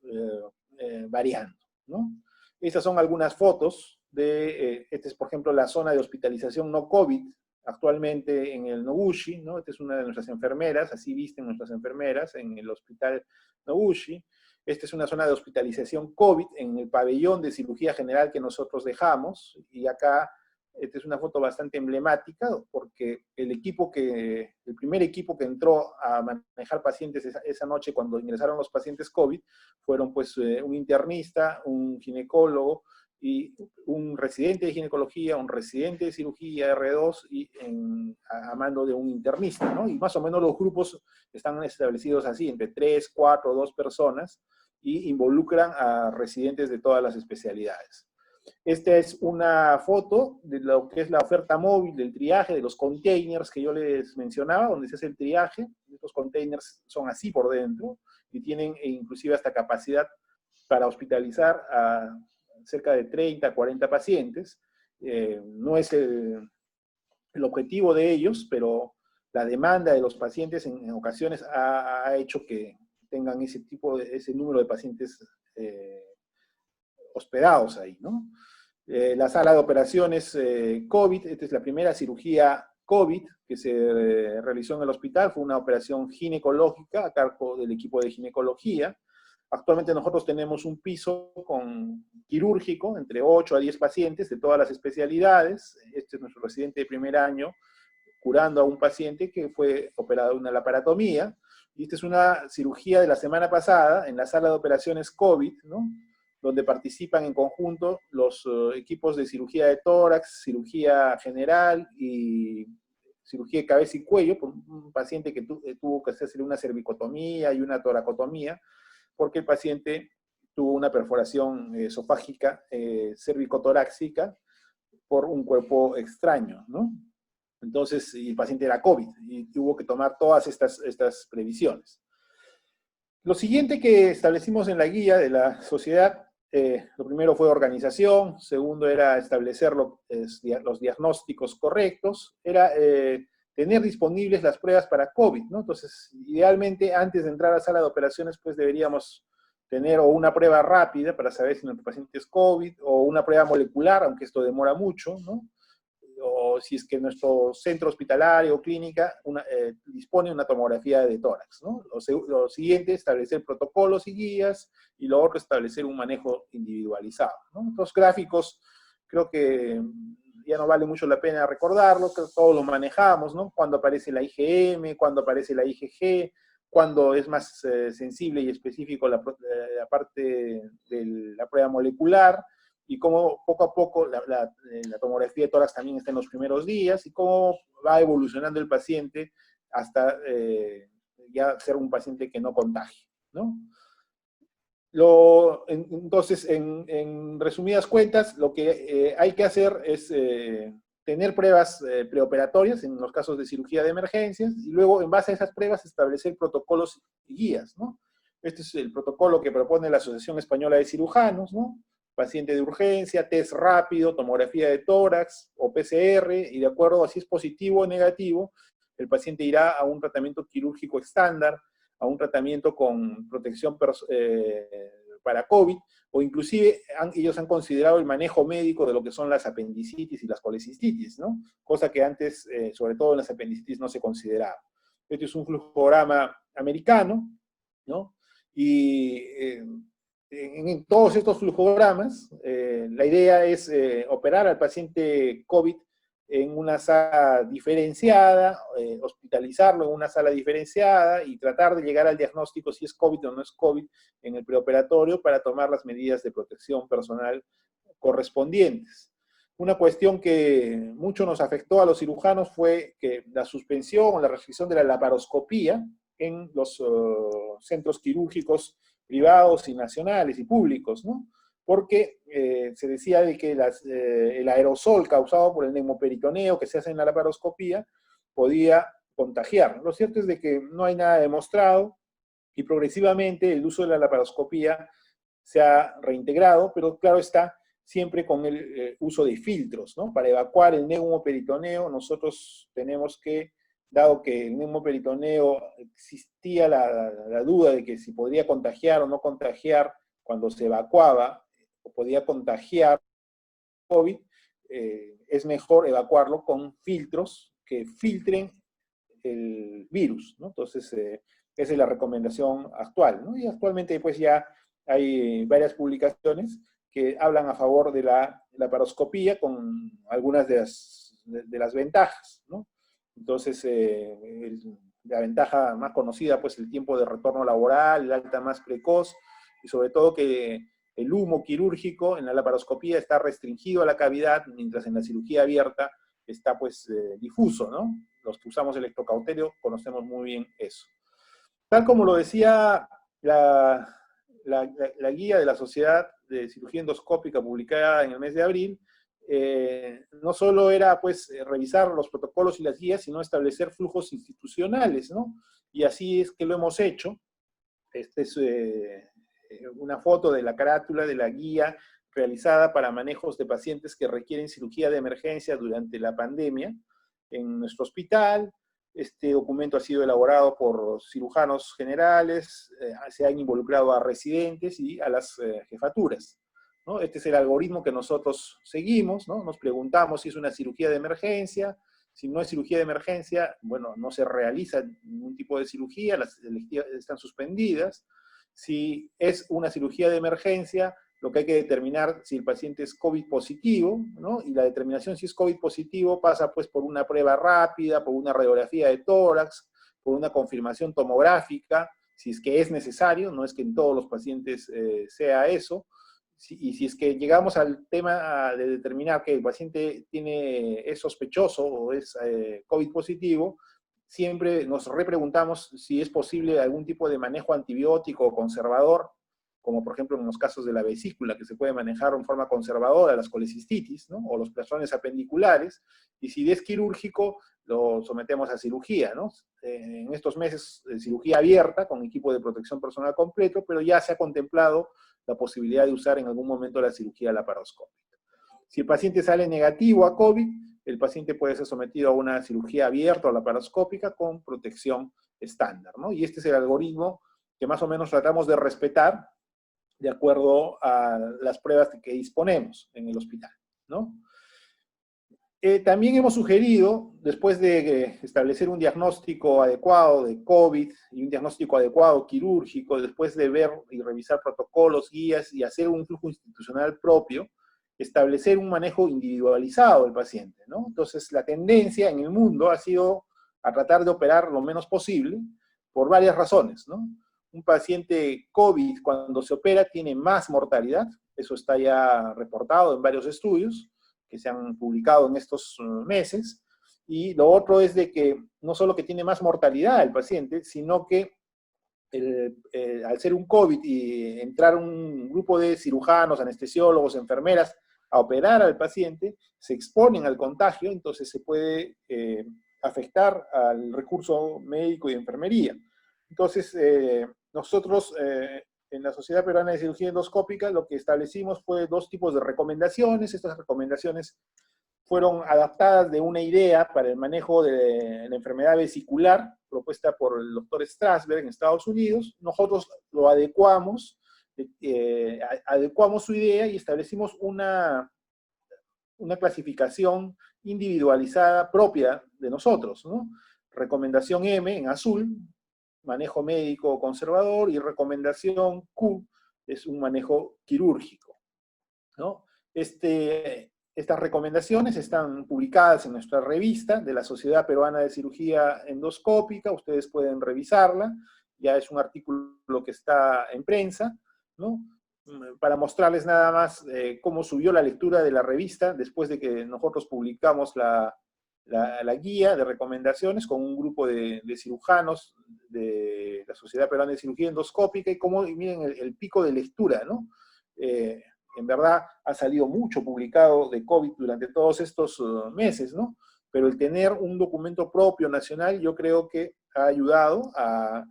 [SPEAKER 2] variando, ¿no? Estas son algunas fotos de, esta es por ejemplo la zona de hospitalización no COVID, actualmente en el Noguchi, ¿no? Esta es una de nuestras enfermeras, así visten nuestras enfermeras en el hospital Noguchi. Esta es una zona de hospitalización COVID en el pabellón de cirugía general que nosotros dejamos, y acá esta es una foto bastante emblemática porque el primer equipo que entró a manejar pacientes esa noche cuando ingresaron los pacientes COVID fueron pues un internista, un ginecólogo y un residente de ginecología, un residente de cirugía R2 y a mando de un internista, ¿no? Y más o menos los grupos están establecidos así, entre 3, 4, 2 personas, y involucran a residentes de todas las especialidades. Esta es una foto de lo que es la oferta móvil del triaje, de los containers que yo les mencionaba, donde se hace el triaje. Estos containers son así por dentro y tienen inclusive hasta capacidad para hospitalizar a cerca de 30, 40 pacientes. No es el objetivo de ellos, pero la demanda de los pacientes en ocasiones ha hecho que tengan ese número de pacientes hospedados ahí, ¿no? La sala de operaciones COVID, esta es la primera cirugía COVID que se realizó en el hospital, fue una operación ginecológica a cargo del equipo de ginecología. Actualmente nosotros tenemos un piso quirúrgico, entre 8 a 10 pacientes de todas las especialidades. Este es nuestro residente de primer año, curando a un paciente que fue operado de una laparotomía. Y esta es una cirugía de la semana pasada en la sala de operaciones COVID, ¿no? Donde participan en conjunto los equipos de cirugía de tórax, cirugía general y cirugía de cabeza y cuello, por un paciente que tuvo que hacerse una cervicotomía y una toracotomía, porque el paciente tuvo una perforación esofágica cervicotorácica por un cuerpo extraño, ¿no? Entonces, y el paciente era COVID, y tuvo que tomar todas estas previsiones. Lo siguiente que establecimos en la guía de la sociedad, lo primero fue organización, segundo era establecer los diagnósticos correctos, era tener disponibles las pruebas para COVID, ¿no? Entonces, idealmente, antes de entrar a la sala de operaciones, pues deberíamos tener o una prueba rápida para saber si nuestro paciente es COVID, o una prueba molecular, aunque esto demora mucho, ¿no? O si es que nuestro centro hospitalario o clínica dispone de una tomografía de tórax, ¿no? Lo siguiente, establecer protocolos y guías, y lo otro, establecer un manejo individualizado, ¿no? Estos gráficos, creo que ya no vale mucho la pena recordarlo, que todos lo manejamos, ¿no? Cuando aparece la IgM, cuando aparece la IgG, cuando es más sensible y específico la parte de la prueba molecular, y cómo poco a poco la tomografía de tórax también está en los primeros días, y cómo va evolucionando el paciente hasta ya ser un paciente que no contagie, ¿no? Entonces, en resumidas cuentas, lo que hay que hacer es tener pruebas preoperatorias en los casos de cirugía de emergencias, y luego, en base a esas pruebas, establecer protocolos y guías, ¿no? Este es el protocolo que propone la Asociación Española de Cirujanos, ¿no? Paciente de urgencia, test rápido, tomografía de tórax o PCR, y de acuerdo a si es positivo o negativo, el paciente irá a un tratamiento quirúrgico estándar, a un tratamiento con protección para COVID, o inclusive ellos han considerado el manejo médico de lo que son las apendicitis y las colecistitis, ¿no? Cosa que antes, sobre todo en las apendicitis, no se consideraba. Este es un flujograma americano, ¿no? Y en todos estos flujogramas, la idea es operar al paciente COVID en una sala diferenciada, hospitalizarlo en una sala diferenciada y tratar de llegar al diagnóstico si es COVID o no es COVID en el preoperatorio para tomar las medidas de protección personal correspondientes. Una cuestión que mucho nos afectó a los cirujanos fue que la suspensión o la restricción de la laparoscopía en los centros quirúrgicos privados y nacionales y públicos, ¿no? Porque se decía de que el aerosol causado por el neumoperitoneo que se hace en la laparoscopía podía contagiar. Lo cierto es de que no hay nada demostrado, y progresivamente el uso de la laparoscopía se ha reintegrado, pero claro está, siempre con el uso de filtros, ¿no? Para evacuar el neumoperitoneo, nosotros tenemos que, dado que el neumoperitoneo existía la duda de que si podría contagiar o no contagiar cuando se evacuaba, o podía contagiar COVID, es mejor evacuarlo con filtros que filtren el virus, ¿no? Entonces, Esa es la recomendación actual, ¿no? Y actualmente pues ya hay varias publicaciones que hablan a favor de la laparoscopía con algunas de las ventajas, ¿no? Entonces, la ventaja más conocida, pues el tiempo de retorno laboral, el alta más precoz, y sobre todo que el humo quirúrgico en la laparoscopía está restringido a la cavidad, mientras en la cirugía abierta está pues difuso, ¿no? Los que usamos electrocauterio conocemos muy bien eso. Tal como lo decía la guía de la Sociedad de Cirugía Endoscópica publicada en el mes de abril, no solo era pues revisar los protocolos y las guías, sino establecer flujos institucionales, ¿no? Y así es que lo hemos hecho. Esta es una foto de la carátula de la guía realizada para manejos de pacientes que requieren cirugía de emergencia durante la pandemia en nuestro hospital. Este documento ha sido elaborado por cirujanos generales, se han involucrado a residentes y a las jefaturas, ¿no? Este es el algoritmo que nosotros seguimos, ¿no? Nos preguntamos si es una cirugía de emergencia. Si no es cirugía de emergencia, bueno, no se realiza ningún tipo de cirugía, las electivas están suspendidas. Si es una cirugía de emergencia, lo que hay que determinar si el paciente es COVID positivo, ¿no? Y la determinación si es COVID positivo pasa pues por una prueba rápida, por una radiografía de tórax, por una confirmación tomográfica, si es que es necesario, no es que en todos los pacientes sea eso. Y si es que llegamos al tema de determinar que el paciente es sospechoso o es COVID positivo, siempre nos repreguntamos si es posible algún tipo de manejo antibiótico o conservador, como por ejemplo en los casos de la vesícula, que se puede manejar en forma conservadora, las colecistitis, ¿no? O los plazones apendiculares, y si es quirúrgico, lo sometemos a cirugía, ¿no? En estos meses, cirugía abierta, con equipo de protección personal completo, pero ya se ha contemplado la posibilidad de usar en algún momento la cirugía laparoscópica. Si el paciente sale negativo a COVID, el paciente puede ser sometido a una cirugía abierta o laparoscópica con protección estándar, ¿no? Y este es el algoritmo que más o menos tratamos de respetar de acuerdo a las pruebas que disponemos en el hospital, ¿no? También hemos sugerido, después de establecer un diagnóstico adecuado de COVID y un diagnóstico adecuado quirúrgico, después de ver y revisar protocolos, guías y hacer un flujo institucional propio, establecer un manejo individualizado del paciente, ¿no? Entonces, la tendencia en el mundo ha sido a tratar de operar lo menos posible por varias razones, ¿no? Un paciente COVID, cuando se opera, tiene más mortalidad, eso está ya reportado en varios estudios que se han publicado en estos meses, y lo otro es de que no solo que tiene más mortalidad el paciente, sino que al ser un COVID y entrar un grupo de cirujanos, anestesiólogos, enfermeras a operar al paciente, se exponen al contagio, entonces se puede afectar al recurso médico y de enfermería. Entonces, nosotros en la Sociedad Peruana de Cirugía Endoscópica lo que establecimos fue dos tipos de recomendaciones. Estas recomendaciones fueron adaptadas de una idea para el manejo de la enfermedad vesicular propuesta por el doctor Strasberg en Estados Unidos. Nosotros lo adecuamos su idea y establecimos una clasificación individualizada propia de nosotros, ¿no? Recomendación M en azul, manejo médico conservador, y recomendación Q es un manejo quirúrgico, ¿no? Estas recomendaciones están publicadas en nuestra revista de la Sociedad Peruana de Cirugía Endoscópica, ustedes pueden revisarla, ya es un artículo que está en prensa, ¿no? Para mostrarles nada más cómo subió la lectura de la revista después de que nosotros publicamos la guía de recomendaciones con un grupo de cirujanos de la Sociedad Peruana de Cirugía Endoscópica, y cómo, miren, el pico de lectura, ¿no? En verdad ha salido mucho publicado de COVID durante todos estos meses, ¿no? Pero el tener un documento propio nacional yo creo que ha ayudado a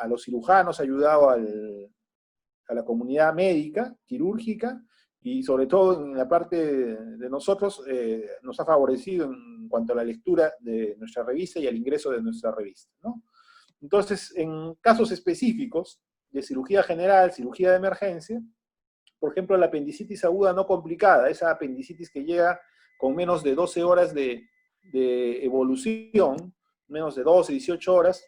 [SPEAKER 2] los cirujanos, ha ayudado a la comunidad médica, quirúrgica, y sobre todo en la parte de nosotros, nos ha favorecido en cuanto a la lectura de nuestra revista y al ingreso de nuestra revista, ¿no? Entonces, en casos específicos de cirugía general, cirugía de emergencia, por ejemplo, la apendicitis aguda no complicada, esa apendicitis que llega con menos de 12 horas de evolución, menos de 12, 18 horas.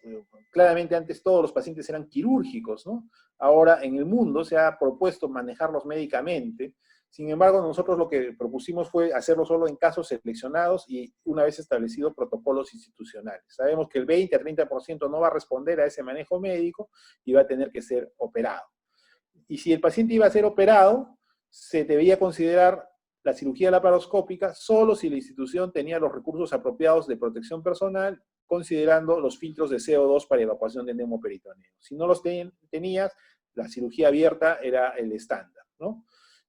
[SPEAKER 2] Claramente antes todos los pacientes eran quirúrgicos, ¿no? Ahora en el mundo se ha propuesto manejarlos médicamente. Sin embargo, nosotros lo que propusimos fue hacerlo solo en casos seleccionados y una vez establecidos protocolos institucionales. Sabemos que el 20 a 30% no va a responder a ese manejo médico y va a tener que ser operado. Y si el paciente iba a ser operado, se debía considerar la cirugía laparoscópica solo si la institución tenía los recursos apropiados de protección personal, considerando los filtros de CO2 para evacuación de neumoperitoneo. Si no los tenías, la cirugía abierta era el estándar, ¿no?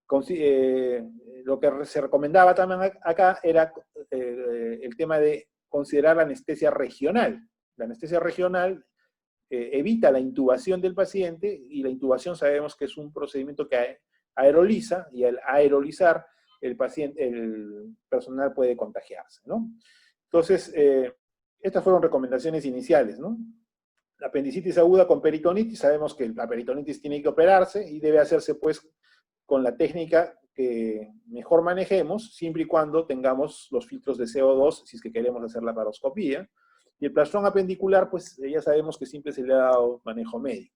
[SPEAKER 2] Lo que se recomendaba también acá era el tema de considerar la anestesia regional. La anestesia regional evita la intubación del paciente, y la intubación sabemos que es un procedimiento que aeroliza, y al aerolizar el personal puede contagiarse, ¿no? Entonces, estas fueron recomendaciones iniciales, ¿no? La apendicitis aguda con peritonitis, sabemos que la peritonitis tiene que operarse y debe hacerse pues con la técnica que mejor manejemos, siempre y cuando tengamos los filtros de CO2, si es que queremos hacer la laparoscopía. Y el plastrón apendicular, pues ya sabemos que siempre se le ha dado manejo médico.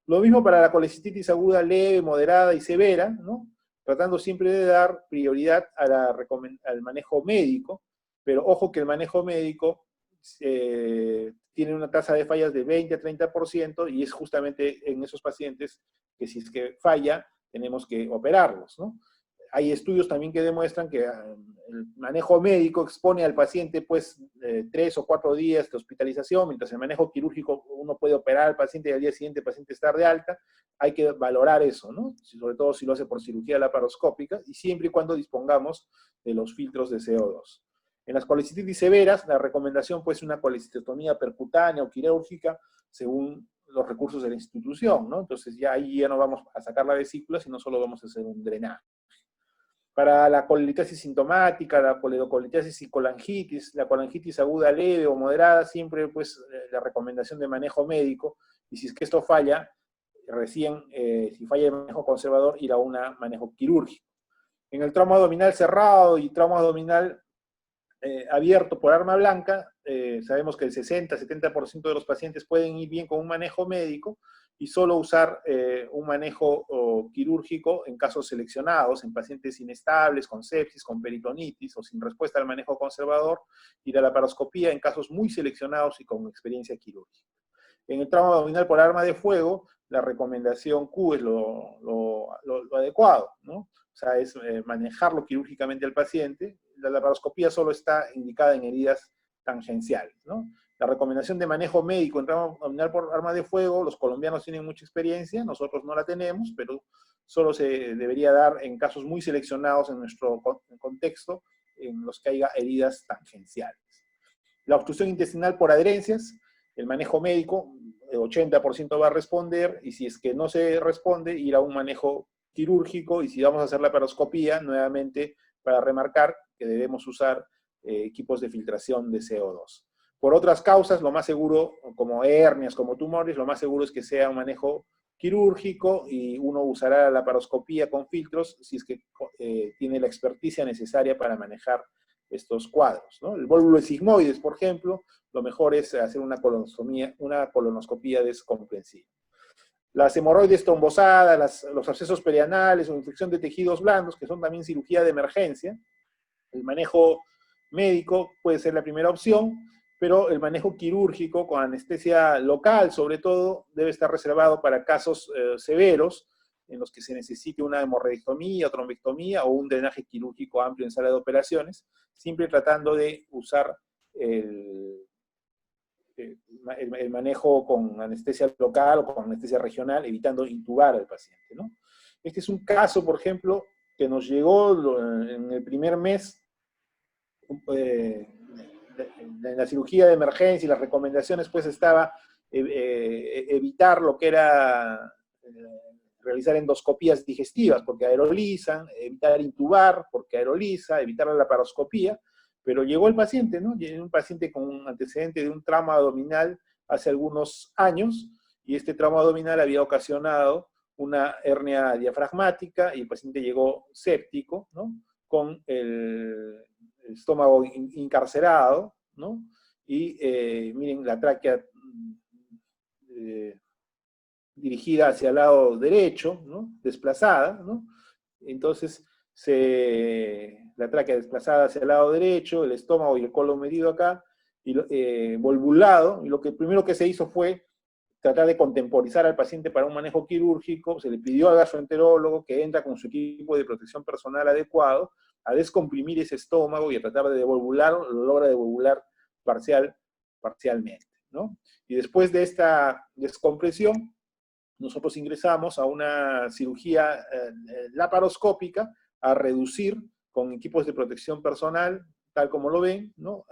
[SPEAKER 2] Lo mismo para la colecistitis aguda leve, moderada y severa, ¿no? Tratando siempre de dar prioridad al manejo médico, pero ojo que el manejo médico tiene una tasa de fallas de 20 a 30%, y es justamente en esos pacientes que si es que falla, tenemos que operarlos, ¿no? Hay estudios también que demuestran que el manejo médico expone al paciente pues 3 o 4 días de hospitalización, mientras el manejo quirúrgico uno puede operar al paciente y al día siguiente el paciente estar de alta. Hay que valorar eso, ¿no? Sobre todo si lo hace por cirugía laparoscópica, y siempre y cuando dispongamos de los filtros de CO2. En las colecistitis severas, la recomendación pues es una colecistectomía percutánea o quirúrgica, según los recursos de la institución, ¿no? Entonces ya ahí ya no vamos a sacar la vesícula, sino solo vamos a hacer un drenaje. Para la colelitiasis sintomática, la coledocolitiasis y colangitis, la colangitis aguda leve o moderada, siempre pues la recomendación de manejo médico, y si es que esto falla, recién, si falla el manejo conservador, ir a un manejo quirúrgico. En el trauma abdominal cerrado y trauma abdominal abierto por arma blanca, sabemos que el 60-70% de los pacientes pueden ir bien con un manejo médico, y solo usar un manejo quirúrgico en casos seleccionados, en pacientes inestables, con sepsis, con peritonitis, o sin respuesta al manejo conservador, ir a la laparoscopía en casos muy seleccionados y con experiencia quirúrgica. En el trauma abdominal por arma de fuego, la recomendación Q es lo adecuado, ¿no? O sea, es manejarlo quirúrgicamente al paciente. La laparoscopía solo está indicada en heridas tangenciales, ¿no? La recomendación de manejo médico en trauma abdominal por arma de fuego, los colombianos tienen mucha experiencia, nosotros no la tenemos, pero solo se debería dar en casos muy seleccionados en nuestro contexto, en los que haya heridas tangenciales. La obstrucción intestinal por adherencias, el manejo médico, el 80% va a responder, y si es que no se responde, ir a un manejo quirúrgico, y si vamos a hacer la laparoscopía, nuevamente para remarcar que debemos usar equipos de filtración de CO2. Por otras causas, lo más seguro, como hernias, como tumores, lo más seguro es que sea un manejo quirúrgico, y uno usará la laparoscopía con filtros si es que tiene la experticia necesaria para manejar estos cuadros, ¿no? El vólvulo de sigmoides, por ejemplo, lo mejor es hacer una colonoscopía descomprensiva. Las hemorroides trombosadas, los abscesos perianales o infección de tejidos blandos, que son también cirugía de emergencia, el manejo médico puede ser la primera opción, pero el manejo quirúrgico con anestesia local, sobre todo, debe estar reservado para casos severos, en los que se necesite una hemorroidectomía, trombectomía o un drenaje quirúrgico amplio en sala de operaciones, siempre tratando de usar el manejo con anestesia local o con anestesia regional, evitando intubar al paciente, ¿no? Este es un caso, por ejemplo, que nos llegó en el primer mes en la cirugía de emergencia, y las recomendaciones pues estaba evitar lo que era realizar endoscopías digestivas, porque aerolizan, evitar intubar, porque aeroliza, evitar la laparoscopía. Pero llegó el paciente, ¿no? Llegó un paciente con un antecedente de un trauma abdominal hace algunos años, y este trauma abdominal había ocasionado una hernia diafragmática, y el paciente llegó séptico, ¿no? Con el estómago encarcerado, ¿no? y miren la tráquea dirigida hacia el lado derecho, ¿no? Desplazada, ¿no? Entonces, la tráquea desplazada hacia el lado derecho, el estómago y el colon medido acá, y volvulado, y lo que primero que se hizo fue tratar de contemporizar al paciente para un manejo quirúrgico. Se le pidió al gastroenterólogo que entra con su equipo de protección personal adecuado a descomprimir ese estómago y a tratar de devolvularlo, lo logra devolvular parcialmente, ¿no? Y después de esta descompresión, nosotros ingresamos a una cirugía laparoscópica a reducir con equipos de protección personal, tal como lo ven, ¿no?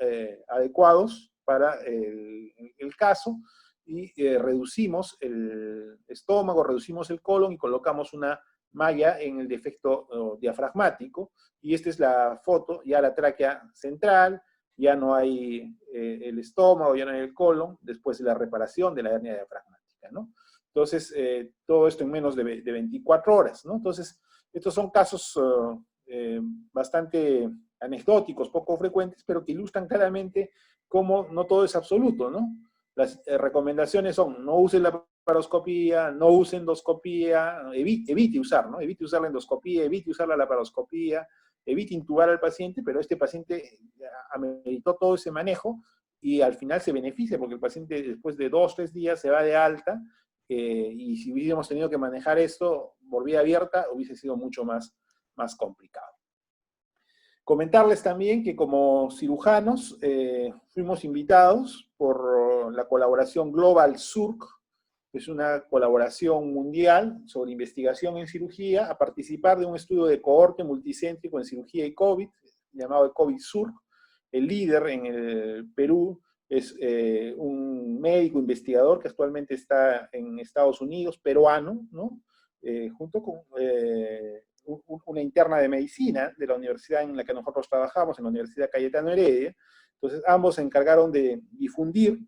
[SPEAKER 2] Adecuados para el caso, y reducimos el estómago, reducimos el colon y colocamos una malla en el defecto diafragmático, y esta es la foto, ya la tráquea central, ya no hay el estómago, ya no hay el colon, después de la reparación de la hernia diafragmática, ¿no? Entonces, todo esto en menos de 24 horas, ¿no? Entonces, estos son casos bastante anecdóticos, poco frecuentes, pero que ilustran claramente cómo no todo es absoluto, ¿no? Las recomendaciones son: no use la laparoscopía, no use endoscopía, evite usar, ¿no? Evite usar la endoscopía, evite usar la laparoscopía, evite intubar al paciente, pero este paciente ameritó todo ese manejo y al final se beneficia porque el paciente después de 2 o 3 días se va de alta, y si hubiéramos tenido que manejar esto por vía abierta hubiese sido mucho más complicado. Comentarles también que como cirujanos fuimos invitados por la colaboración Global SURC, que es una colaboración mundial sobre investigación en cirugía, a participar de un estudio de cohorte multicéntrico en cirugía y COVID, llamado el COVID-SURC. El líder en el Perú es un médico investigador que actualmente está en Estados Unidos, peruano, ¿no? Junto con una interna de medicina de la universidad en la que nosotros trabajamos, en la Universidad Cayetano Heredia. Entonces, ambos se encargaron de difundir,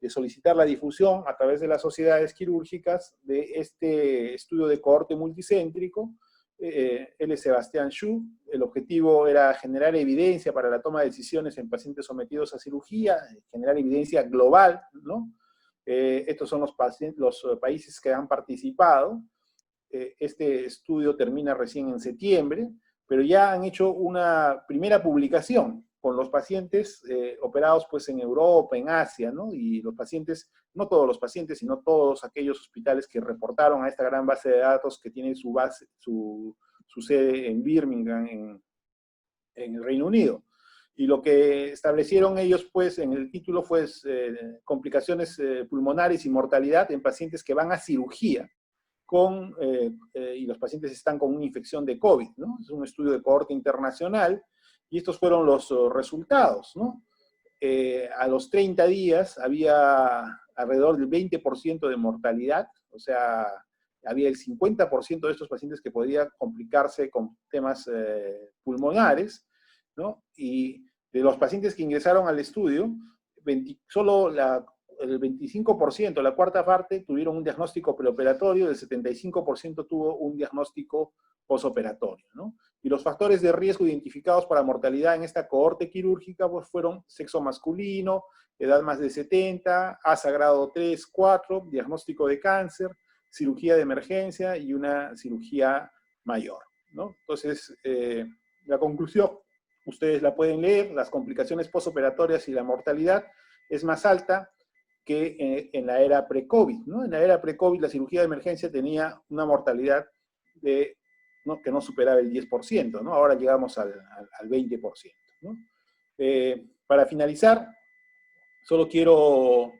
[SPEAKER 2] de solicitar la difusión a través de las sociedades quirúrgicas de este estudio de cohorte multicéntrico. Él es Sebastián Xu. El objetivo era generar evidencia para la toma de decisiones en pacientes sometidos a cirugía, generar evidencia global, ¿no? Estos son los países que han participado. Este estudio termina recién en septiembre, pero ya han hecho una primera publicación con los pacientes operados pues en Europa, en Asia, ¿no? Y los pacientes, no todos los pacientes, sino todos aquellos hospitales que reportaron a esta gran base de datos que tiene su sede en Birmingham, en el Reino Unido. Y lo que establecieron ellos, pues, en el título fue complicaciones pulmonares y mortalidad en pacientes que van a cirugía y los pacientes están con una infección de COVID, ¿no? Es un estudio de cohorte internacional, y estos fueron los resultados, ¿no? A los 30 días había alrededor del 20% de mortalidad, o sea, había el 50% de estos pacientes que podía complicarse con temas pulmonares, ¿no? Y de los pacientes que ingresaron al estudio, solo el 25%, la cuarta parte, tuvieron un diagnóstico preoperatorio, el 75% tuvo un diagnóstico posoperatorio, ¿no? Y los factores de riesgo identificados para mortalidad en esta cohorte quirúrgica pues, fueron sexo masculino, edad más de 70, ASA grado 3, 4, diagnóstico de cáncer, cirugía de emergencia y una cirugía mayor, ¿no? Entonces, la conclusión, ustedes la pueden leer: las complicaciones posoperatorias y la mortalidad es más alta que en la era pre-COVID, ¿no? En la era pre-COVID la cirugía de emergencia tenía una mortalidad que no superaba el 10%, ¿no? Ahora llegamos al 20%, ¿no? Para finalizar, solo quiero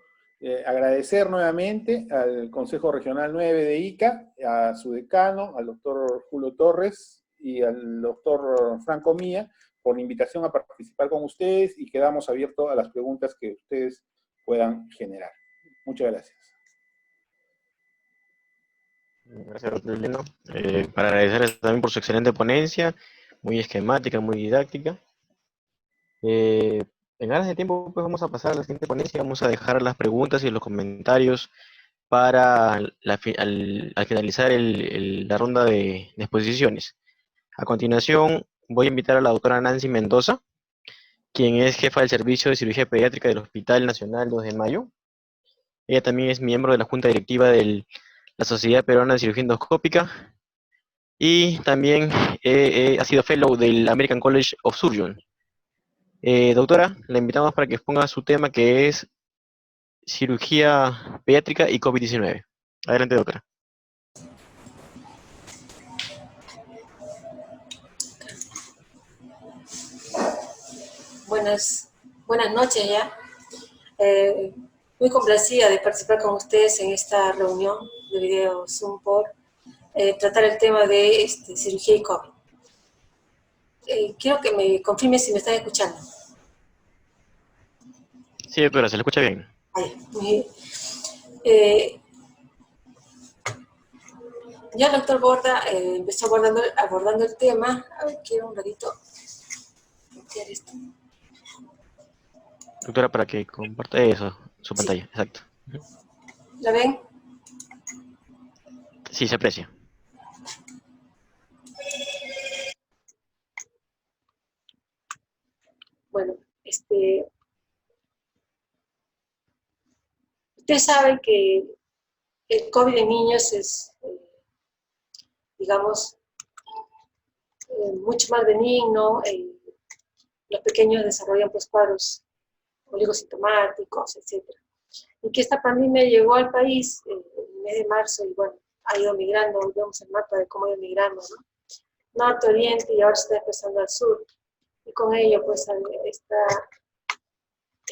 [SPEAKER 2] agradecer nuevamente al Consejo Regional 9 de Ica, a su decano, al doctor Julio Torres y al doctor Franco Mía, por la invitación a participar con ustedes, y quedamos abiertos a las preguntas que ustedes puedan generar. Muchas gracias.
[SPEAKER 1] Gracias, doctor Leno. Para agradecerles también por su excelente ponencia, muy esquemática, muy didáctica. En aras de tiempo, pues vamos a pasar a la siguiente ponencia. Vamos a dejar las preguntas y los comentarios para al finalizar la ronda de exposiciones. A continuación, voy a invitar a la doctora Nancy Mendoza, quien es jefa del Servicio de Cirugía Pediátrica del Hospital Nacional 2 de Mayo. Ella también es miembro de la Junta Directiva de la Sociedad Peruana de Cirugía Endoscópica y también ha sido fellow del American College of Surgeons. Doctora, la invitamos para que exponga su tema, que es cirugía pediátrica y COVID-19. Adelante, doctora.
[SPEAKER 4] Buenas noches ya. Muy complacida de participar con ustedes en esta reunión de video Zoom por tratar el tema de cirugía y COVID. Quiero que me confirme si me están escuchando.
[SPEAKER 1] Sí, doctora, se le escucha bien.
[SPEAKER 4] Muy bien. Ya el doctor Borda empezó abordando el tema. A ver, quiero un ratito bloquear esto.
[SPEAKER 1] Doctora, para que comparta eso, su pantalla, sí. Exacto.
[SPEAKER 4] ¿La ven?
[SPEAKER 1] Sí, se aprecia.
[SPEAKER 4] Bueno, usted sabe que el COVID en niños es, digamos, mucho más benigno. Los pequeños desarrollan pues cuadros oligosintomáticos, etc. Y que esta pandemia llegó al país en el mes de marzo y bueno, ha ido migrando, vemos el mapa de cómo ha ido migrando, ¿no? Norte, oriente y ahora se está empezando al sur. Y con ello pues esta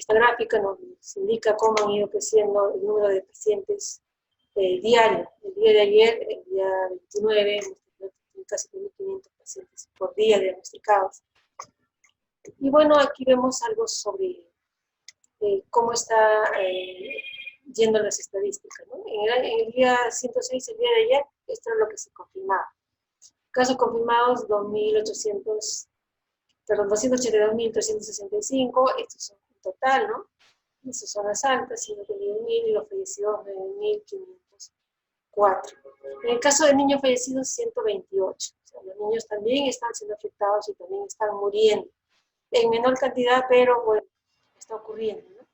[SPEAKER 4] gráfica nos indica cómo han ido creciendo el número de pacientes diario. El día de ayer, el día 29, casi 3.500 pacientes por día diagnosticados. Y bueno, aquí vemos algo sobre cómo está yendo las estadísticas, ¿no? En el día 106, el día de ayer, esto es lo que se confirmaba. Casos confirmados, 282.365, estos son en total, ¿no? Esas son las altas, 121.000, y los fallecidos, 9.504. En el caso de niños fallecidos, 128. O sea, los niños también están siendo afectados y también están muriendo. En menor cantidad, pero bueno, está ocurriendo, ¿no?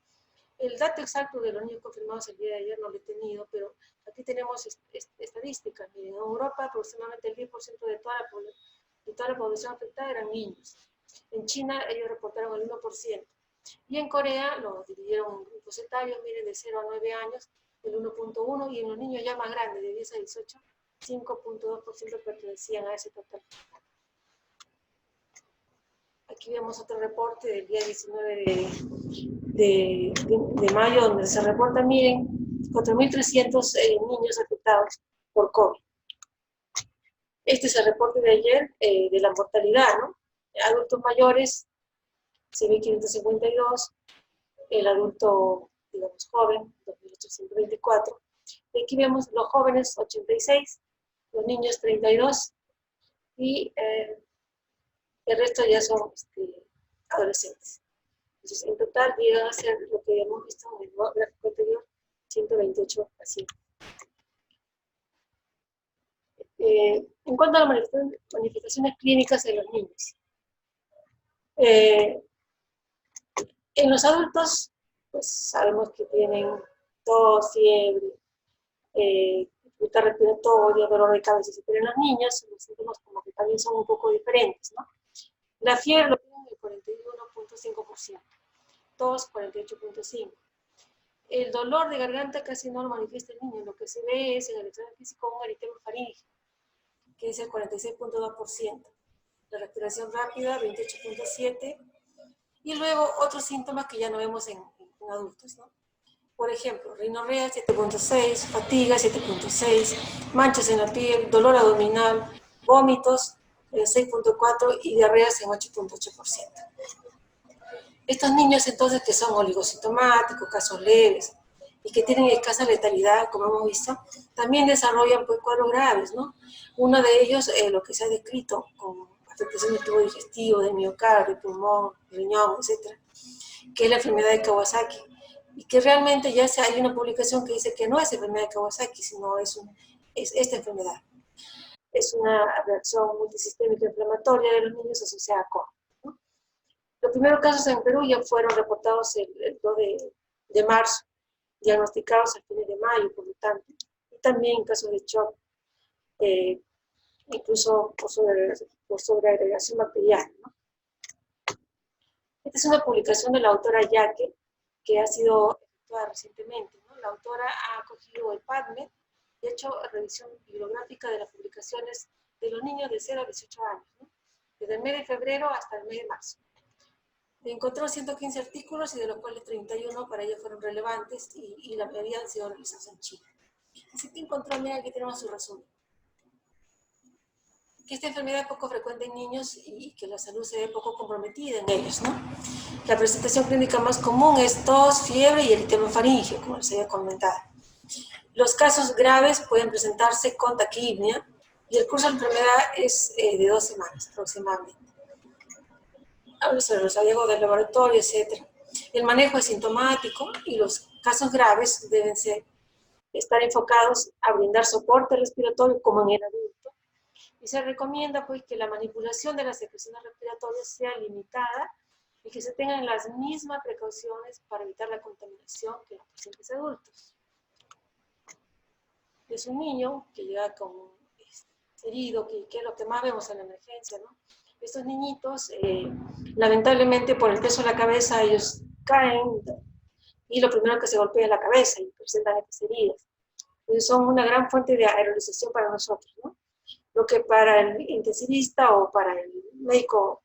[SPEAKER 4] El dato exacto de los niños confirmados el día de ayer no lo he tenido, pero aquí tenemos estadísticas. Miren, en Europa aproximadamente el 10% de toda la población afectada eran niños. En China ellos reportaron el 1%. Y en Corea lo dividieron en grupos etarios, miren, de 0 a 9 años, el 1.1, y en los niños ya más grandes, de 10 a 18, 5.2% pertenecían a ese total. Aquí vemos otro reporte del día 19 de mayo, donde se reporta, miren, 4.300 niños afectados por COVID. Este es el reporte de ayer de la mortalidad, ¿no? Adultos mayores, 6.552, el adulto, digamos, joven, 2.824. Y aquí vemos los jóvenes, 86, los niños, 32, y el resto ya son adolescentes. Entonces, en total llegan a ser lo que hemos visto en el gráfico anterior, 128 pacientes. En cuanto a las manifestaciones clínicas en los niños, en los adultos, pues sabemos que tienen tos, fiebre, dificultad respiratoria, dolor de cabeza, etc. En los niños, los síntomas como que también son un poco diferentes, ¿no? La fiebre lo tienen el 41.5%, tos 48.5%. El dolor de garganta casi no lo manifiesta el niño, lo que se ve es en el examen físico un eritema faríngeo, que es el 46.2%. La respiración rápida, 28.7%. Y luego otros síntomas que ya no vemos en adultos, ¿no? Por ejemplo, rinorrea 7.6, fatiga 7.6, manchas en la piel, dolor abdominal, vómitos 6.4 y diarreas en 8.8%. Estos niños entonces que son oligosintomáticos, casos leves y que tienen escasa letalidad, como hemos visto, también desarrollan pues cuadros graves, ¿no? Uno de ellos, lo que se ha descrito con afectación del tubo digestivo, del miocardio, pulmón, riñón, etc., que es la enfermedad de Kawasaki, y que realmente ya hay una publicación que dice que no es enfermedad de Kawasaki, sino es esta enfermedad. Es una reacción multisistémica inflamatoria de los niños asociada con, ¿no? Los primeros casos en Perú ya fueron reportados el 2 de marzo, diagnosticados a fines de mayo, por lo tanto, y también en casos de shock, incluso por sobreagregación bacteriana, ¿no? Esta es una publicación de la autora Yaque, que ha sido efectuada recientemente, ¿no? La autora ha acogido el PubMed y ha hecho revisión bibliográfica de las publicaciones de los niños de 0 a 18 años, ¿no? Desde el mes de febrero hasta el mes de marzo. Encontró 115 artículos y de los cuales 31 para ellos fueron relevantes y la mayoría han sido realizados en China. Así que encontró, mira, aquí tenemos su resumen. Que esta enfermedad es poco frecuente en niños y que la salud se ve poco comprometida en ellos, ¿no? La presentación clínica más común es tos, fiebre y eritema faríngeo, como les había comentado. Los casos graves pueden presentarse con taquipnia y el curso de la enfermedad es de 2 semanas aproximadamente. Habla sobre los hallazgos del laboratorio, etc. El manejo es sintomático y los casos graves deben estar enfocados a brindar soporte respiratorio como en el adulto. Y se recomienda pues que la manipulación de las secreciones respiratorias sea limitada y que se tengan las mismas precauciones para evitar la contaminación que los pacientes adultos. Es un niño que llega con herido, que es lo que más vemos en la emergencia, ¿no? Estos niñitos, lamentablemente por el peso de la cabeza, ellos caen y lo primero que se golpea es la cabeza y presentan estas heridas. Entonces son una gran fuente de aerolización para nosotros, ¿no? Lo que para el intensivista o para el médico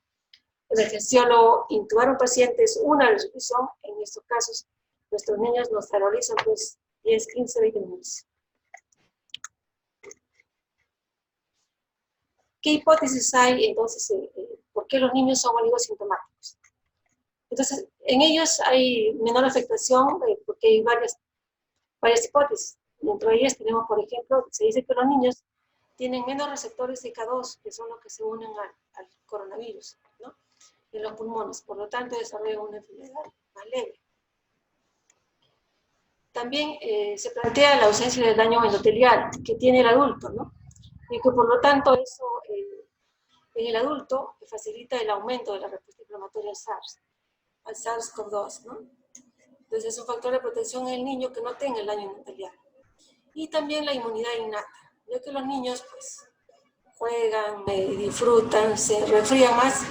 [SPEAKER 4] emergenciólogo intubar a un paciente es una aerolización. En estos casos, nuestros niños nos aerolizan pues 10, 15, 20 minutos. ¿Qué hipótesis hay entonces? ¿Por qué los niños son oligosintomáticos? Entonces, en ellos hay menor afectación porque hay varias hipótesis. Dentro de ellas tenemos, por ejemplo, se dice que los niños tienen menos receptores CK2, que son los que se unen al coronavirus, ¿no? En los pulmones, por lo tanto desarrollan una enfermedad más leve. También se plantea la ausencia del daño endotelial que tiene el adulto, ¿no? Y que por lo tanto eso en el adulto facilita el aumento de la respuesta inflamatoria al SARS-CoV-2, ¿no? Entonces es un factor de protección en el niño que no tenga el daño endotelial. Y también la inmunidad innata, ya que los niños pues juegan, disfrutan, se resfrían más,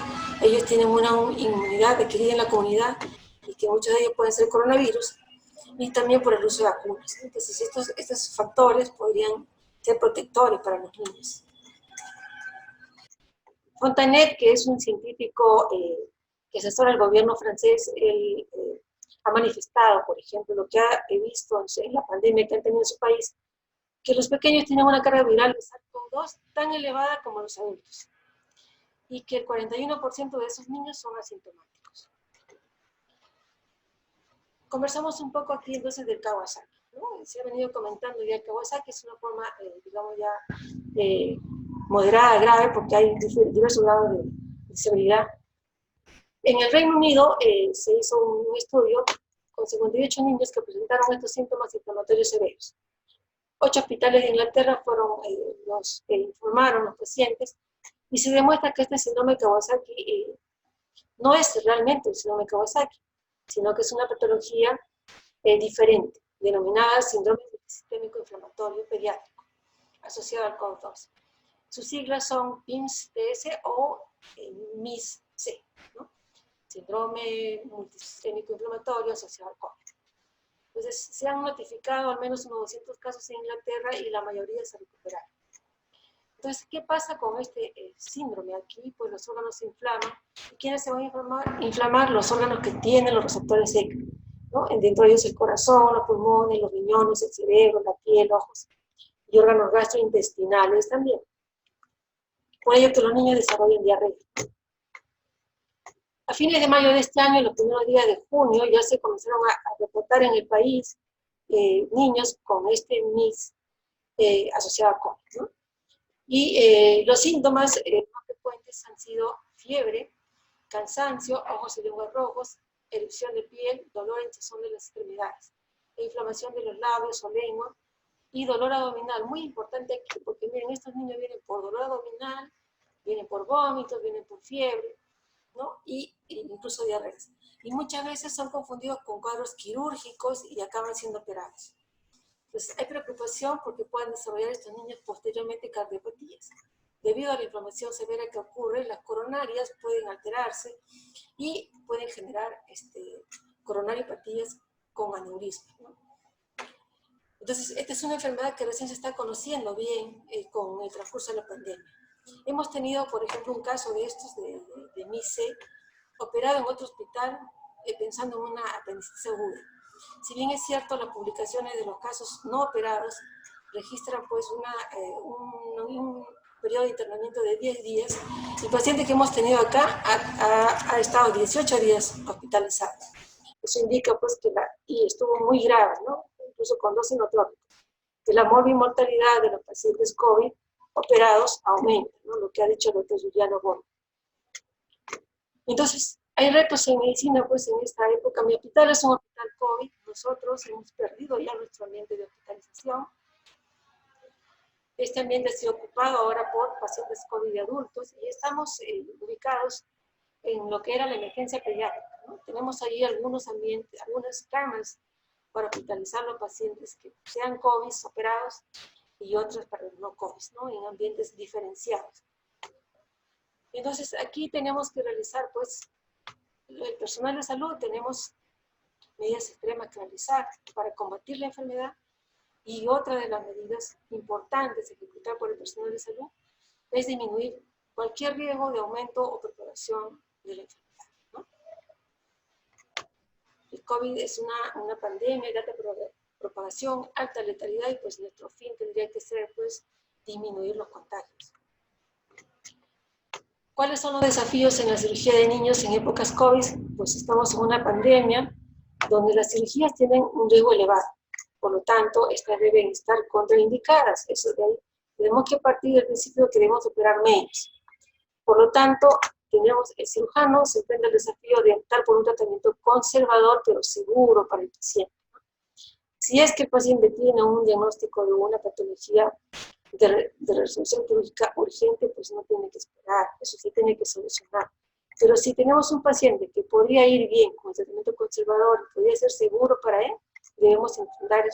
[SPEAKER 4] ellos tienen una inmunidad adquirida en la comunidad y que muchos de ellos pueden ser coronavirus, y también por el uso de vacunas. Entonces estos factores podrían ser protectores para los niños. Fontanet, que es un científico que asesora al gobierno francés, él ha manifestado, por ejemplo, lo que ha visto en la pandemia que han tenido en su país, que los pequeños tienen una carga viral de SARS-CoV-2 tan elevada como los adultos, y que el 41% de esos niños son asintomáticos. Conversamos un poco aquí entonces del Kawasaki, ¿no? Se ha venido comentando ya que Kawasaki es una forma, digamos ya, moderada, grave, porque hay diversos grados de severidad. En el Reino Unido se hizo un estudio con 58 niños que presentaron estos síntomas inflamatorios severos. 8 hospitales de Inglaterra fueron los que informaron los pacientes y se demuestra que este síndrome de Kawasaki no es realmente un síndrome de Kawasaki, sino que es una patología diferente, denominada síndrome sistémico inflamatorio pediátrico, asociado al COVID-2. Sus siglas son PIMS-TS o MIS-C, ¿no? Síndrome multisistémico inflamatorio asociado al COVID. Entonces, se han notificado al menos unos 200 casos en Inglaterra y la mayoría se recuperaron. Entonces, ¿qué pasa con este síndrome? Aquí, pues los órganos se inflaman. ¿Y quiénes se van a inflamar? Los órganos que tienen los receptores secos, ¿no? Dentro de ellos el corazón, los pulmones, los riñones, el cerebro, la piel, ojos y órganos gastrointestinales también. Por ello que los niños desarrollan diarrea. A fines de mayo de este año, en los primeros días de junio, ya se comenzaron a reportar en el país niños con este MIS asociado a COVID, ¿no? Y los síntomas más frecuentes han sido fiebre, cansancio, ojos y lenguas rojos, erupción de piel, dolor en hinchazón de las extremidades, inflamación de los labios o lengua y dolor abdominal. Muy importante aquí, porque miren, estos niños vienen por dolor abdominal, vienen por vómitos, vienen por fiebre, ¿no? Y incluso diarreas. Y muchas veces son confundidos con cuadros quirúrgicos y acaban siendo operados. Entonces, hay preocupación porque pueden desarrollar estos niños posteriormente cardiopatías. Debido a la inflamación severa que ocurre, las coronarias pueden alterarse y pueden generar coronariopatías con aneurisma, ¿no? Entonces, esta es una enfermedad que recién se está conociendo bien con el transcurso de la pandemia. Hemos tenido, por ejemplo, un caso de estos de MICE, operado en otro hospital pensando en una apendicitis aguda. Si bien es cierto, las publicaciones de los casos no operados registran pues un periodo de internamiento de 10 días, el paciente que hemos tenido acá ha estado 18 días hospitalizado. Eso indica pues y estuvo muy grave, ¿no? Incluso con dosis inotrópica, que la morbimortalidad de los pacientes COVID operados aumenta, ¿no? Lo que ha dicho el doctor Juliano Bon. Entonces, hay retos en medicina, pues en esta época. Mi hospital es un hospital COVID, nosotros hemos perdido ya nuestro ambiente de hospitalización. Este ambiente ha sido ocupado ahora por pacientes COVID de adultos y estamos ubicados en lo que era la emergencia pediátrica, ¿no? Tenemos ahí algunos ambientes, algunas camas para hospitalizar a los pacientes que sean COVID operados y otros para no COVID, ¿no? En ambientes diferenciados. Entonces, aquí tenemos que realizar, pues, el personal de salud, tenemos medidas extremas que realizar para combatir la enfermedad, y otra de las medidas importantes a ejecutar por el personal de salud es disminuir cualquier riesgo de aumento o propagación de la enfermedad, ¿no? El COVID es una pandemia de alta propagación, alta letalidad, y pues nuestro fin tendría que ser, pues, disminuir los contagios. ¿Cuáles son los desafíos en la cirugía de niños en épocas COVID? Pues estamos en una pandemia donde las cirugías tienen un riesgo elevado. Por lo tanto, estas deben estar contraindicadas. Eso de ahí tenemos que partir del principio que debemos operar menos. Por lo tanto, el cirujano se enfrenta al desafío de optar por un tratamiento conservador, pero seguro para el paciente. Si es que el paciente tiene un diagnóstico de una patología de resolución quirúrgica urgente, pues no tiene que esperar, eso sí tiene que solucionar. Pero si tenemos un paciente que podría ir bien con el tratamiento conservador y podría ser seguro para él, debemos enfrentar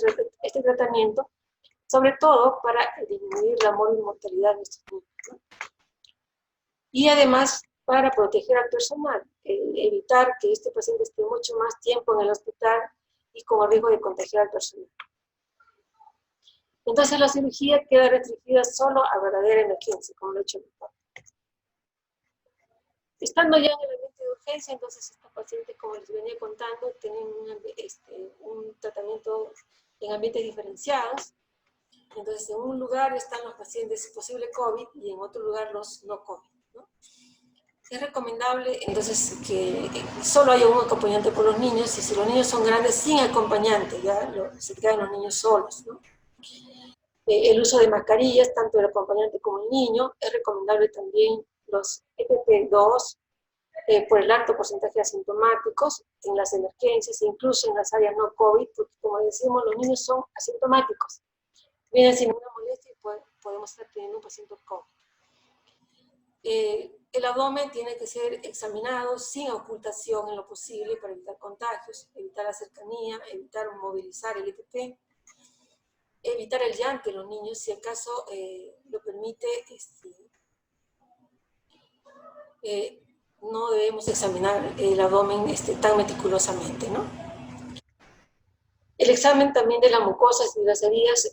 [SPEAKER 4] este tratamiento, sobre todo para disminuir la mortalidad de estos niños, ¿no? Y además, para proteger al personal, evitar que este paciente esté mucho más tiempo en el hospital y con el riesgo de contagiar al personal. Entonces, la cirugía queda restringida solo a verdadera emergencia, como lo he hecho el doctor. Estando ya en el ambiente de urgencia, entonces estos pacientes, como les venía contando, tienen un tratamiento en ambientes diferenciados. Entonces, en un lugar están los pacientes posible COVID y en otro lugar los no COVID, ¿no? Es recomendable, entonces, que solo haya un acompañante por los niños, y si los niños son grandes, sin acompañante, ya se quedan los niños solos, ¿no? El uso de mascarillas, tanto el acompañante como el niño. Es recomendable también los FFP2 por el alto porcentaje de asintomáticos en las emergencias e incluso en las áreas no COVID, porque como decimos, los niños son asintomáticos. Vienen sin ninguna molestia y podemos estar teniendo un paciente COVID. El abdomen tiene que ser examinado sin ocultación en lo posible para evitar contagios, evitar la cercanía, evitar movilizar el EPP, evitar el llanto en los niños, si acaso lo permite, no debemos examinar el abdomen tan meticulosamente, ¿no? El examen también de las mucosas y de las heridas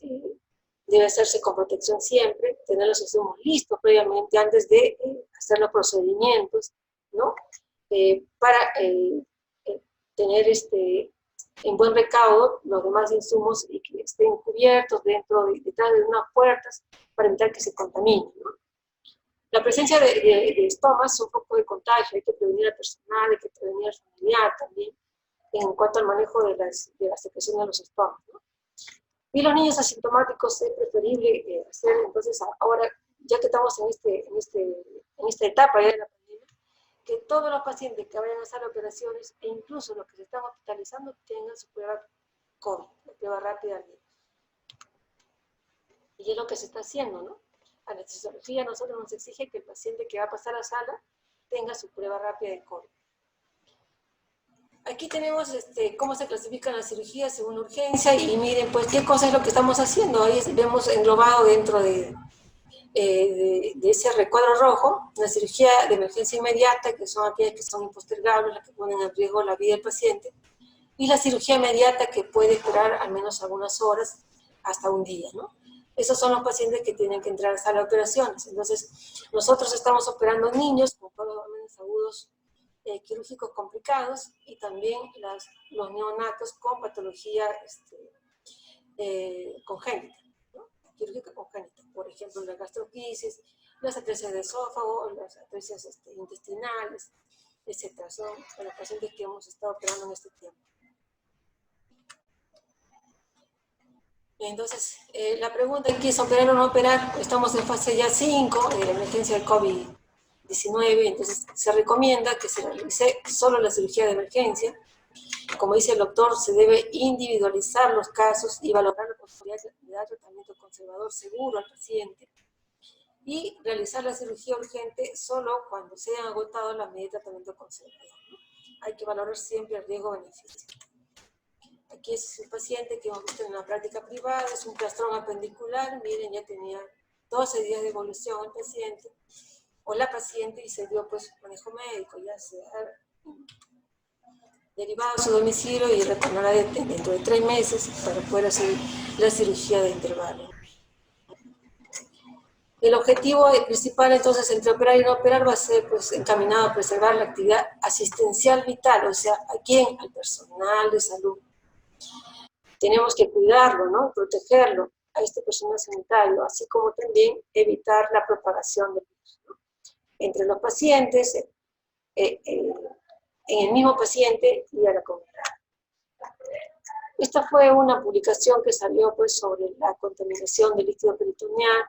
[SPEAKER 4] debe hacerse con protección siempre, tener los insumos listos previamente antes de hacer los procedimientos, ¿no? Para tener en buen recaudo los demás insumos y que estén cubiertos detrás de unas puertas para evitar que se contaminen, ¿no? La presencia de estomas es un foco de contagio, hay que prevenir al personal, hay que prevenir al familiar también, en cuanto al manejo de la secreción de los estomas, ¿no? Y los niños asintomáticos es preferible hacer, entonces, ahora, ya que estamos en esta etapa ya de la pandemia, que todos los pacientes que vayan a hacer operaciones, e incluso los que se están hospitalizando, tengan su prueba COVID, la prueba rápida al virus. Y es lo que se está haciendo, ¿no? A la anestesiología nosotros nos exige que el paciente que va a pasar a sala tenga su prueba rápida de COVID. Aquí tenemos cómo se clasifican las cirugías según urgencia y miren pues qué cosa es lo que estamos haciendo. Ahí vemos englobado dentro de ese recuadro rojo, la cirugía de emergencia inmediata, que son aquellas que son impostergables, las que ponen en riesgo la vida del paciente, y la cirugía inmediata que puede esperar al menos algunas horas hasta un día, ¿no? Esos son los pacientes que tienen que entrar a sala de operaciones. Entonces, nosotros estamos operando niños con dolores agudos quirúrgicos complicados y también los neonatos con patología congénita, ¿no? Quirúrgica congénita, por ejemplo, la gastroquisis, las atresias de esófago, las atresias intestinales, etc. Son los pacientes que hemos estado operando en este tiempo. Entonces, la pregunta aquí es operar o no operar. Estamos en fase ya 5 de la emergencia del COVID-19, entonces se recomienda que se realice solo la cirugía de emergencia. Como dice el doctor, se debe individualizar los casos y valorar la posibilidad de dar tratamiento conservador seguro al paciente y realizar la cirugía urgente solo cuando se hayan agotado las medidas de tratamiento conservador, ¿no? Hay que valorar siempre el riesgo-beneficio. Aquí es el paciente que hemos visto en la práctica privada, es un plastrón apendicular, miren, ya tenía 12 días de evolución el paciente, o la paciente, y se dio pues manejo médico, ya se ha derivado a su domicilio y retornará dentro de 3 meses para poder hacer la cirugía de intervalo. El objetivo principal entonces entre operar y no operar va a ser pues encaminado a preservar la actividad asistencial vital, o sea, ¿a quién? Al personal de salud. Tenemos que cuidarlo, ¿no? Protegerlo a este personal sanitario, así como también evitar la propagación del virus, ¿no? Entre los pacientes, en el mismo paciente y a la comunidad. Esta fue una publicación que salió pues sobre la contaminación del líquido peritoneal,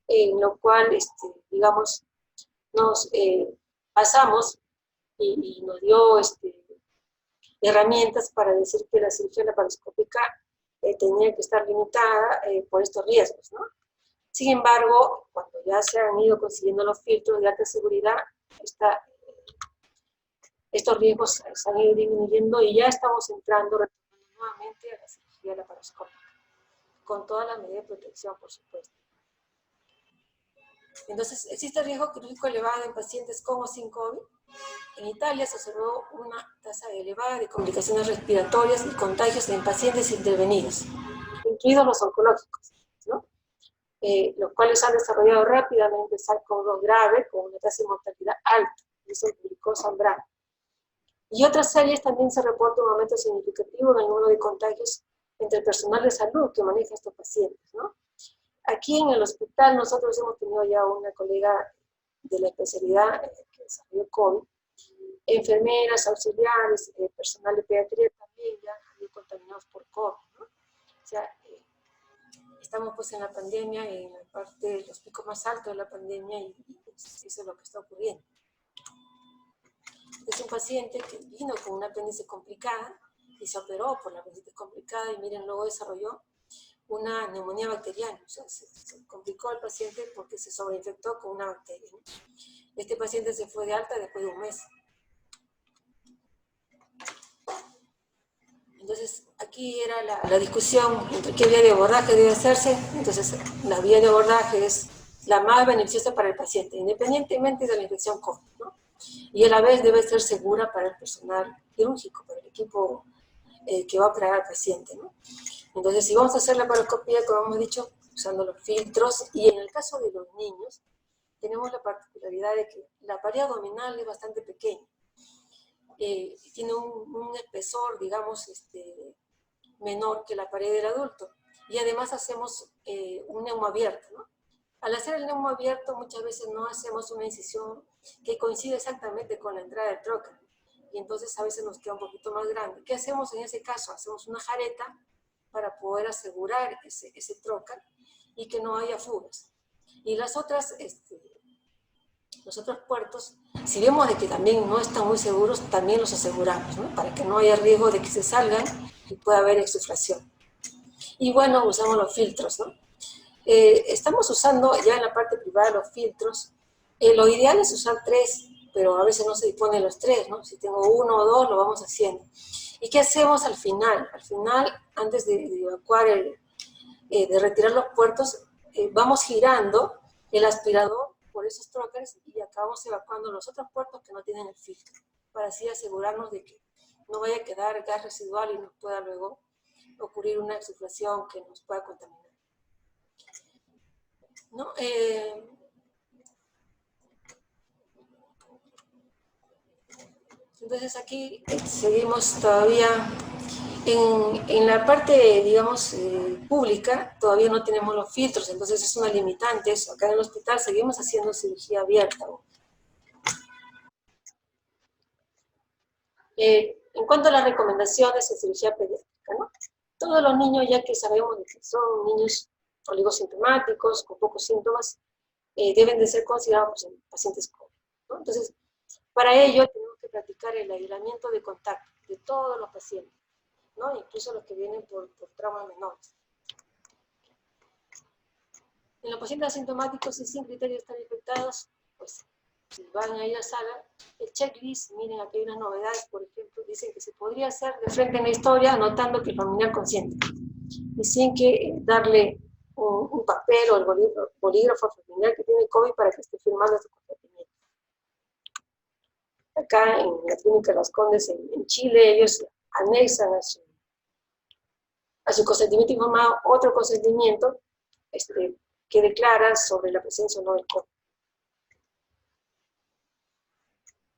[SPEAKER 4] en lo cual, digamos, nos basamos y nos dio herramientas para decir que la cirugía laparoscópica tenía que estar limitada por estos riesgos, ¿no? Sin embargo, cuando ya se han ido consiguiendo los filtros de alta seguridad, estos riesgos se han ido disminuyendo y ya estamos entrando nuevamente a la cirugía laparoscópica, con todas las medidas de protección, por supuesto. Entonces, ¿existe riesgo quirúrgico elevado en pacientes con o sin COVID? En Italia se observó una tasa elevada de complicaciones respiratorias y contagios en pacientes intervenidos, incluidos los oncológicos, ¿no? Los cuales han desarrollado rápidamente SARS-CoV-2 grave con una tasa de mortalidad alta, y eso publicó Zambrano. Y otras series también se reporta un aumento significativo en el número de contagios entre el personal de salud que maneja estos pacientes, ¿no? Aquí en el hospital nosotros hemos tenido ya una colega de la especialidad que desarrolló COVID, enfermeras, auxiliares, personal de pediatría también ya han sido contaminados por COVID, ¿no? O sea, estamos pues en la pandemia, en la parte de los picos más altos de la pandemia y eso es lo que está ocurriendo. Es un paciente que vino con una apéndice complicada y se operó por la apéndice complicada y miren, luego desarrolló una neumonía bacteriana, o sea, se complicó el paciente porque se sobreinfectó con una bacteria, ¿no? Este paciente se fue de alta después de un mes. Entonces, aquí era la discusión entre qué vía de abordaje debe hacerse. Entonces, la vía de abordaje es la más beneficiosa para el paciente, independientemente de la infección COVID, ¿no? Y a la vez debe ser segura para el personal quirúrgico, para el equipo que va a operar al paciente, ¿no? Entonces, si vamos a hacer la laparoscopía, como hemos dicho, usando los filtros, y en el caso de los niños, tenemos la particularidad de que la pared abdominal es bastante pequeña. Tiene un espesor, digamos, menor que la pared del adulto. Y además hacemos un neumo abierto, ¿no? Al hacer el neumo abierto, muchas veces no hacemos una incisión que coincide exactamente con la entrada del trócano. Y entonces a veces nos queda un poquito más grande. ¿Qué hacemos en ese caso? Hacemos una jareta para poder asegurar ese trócano y que no haya fugas. Y las otras, los otros puertos, si vemos de que también no están muy seguros, también los aseguramos, ¿no? Para que no haya riesgo de que se salgan y pueda haber exuflación. Y bueno, usamos los filtros, ¿no? Estamos usando ya en la parte privada los filtros. Lo ideal es usar 3, pero a veces no se dispone de los 3, ¿no? Si tengo 1 o 2, lo vamos haciendo. ¿Y qué hacemos al final? Al final, antes de evacuar, de retirar los puertos, vamos girando el aspirador por esos trockers y acabamos evacuando los otros puertos que no tienen el filtro, para así asegurarnos de que no vaya a quedar gas residual y nos pueda luego ocurrir una exuflación que nos pueda contaminar, ¿no? Entonces aquí seguimos todavía en la parte, digamos, pública, todavía no tenemos los filtros, entonces es una limitante eso. Acá en el hospital seguimos haciendo cirugía abierta. En cuanto a las recomendaciones en cirugía pediátrica, ¿no? Todos los niños, ya que sabemos que son niños oligosintomáticos, con pocos síntomas, deben de ser considerados pacientes COVID, ¿no? Entonces, para ello tenemos que practicar el aislamiento de contacto de todos los pacientes, ¿no? Incluso los que vienen por traumas menores. En los pacientes asintomáticos y sin criterios estar infectados, pues si van a ir a sala, el checklist, miren, aquí hay unas novedades, por ejemplo, dicen que se podría hacer de frente en la historia anotando que el familiar consciente, y sin que darle un papel o el bolígrafo familiar que tiene COVID para que esté firmando su consentimiento. Acá en la clínica Las Condes en Chile, ellos anexan a su consentimiento informado otro consentimiento que declara sobre la presencia o no del COVID.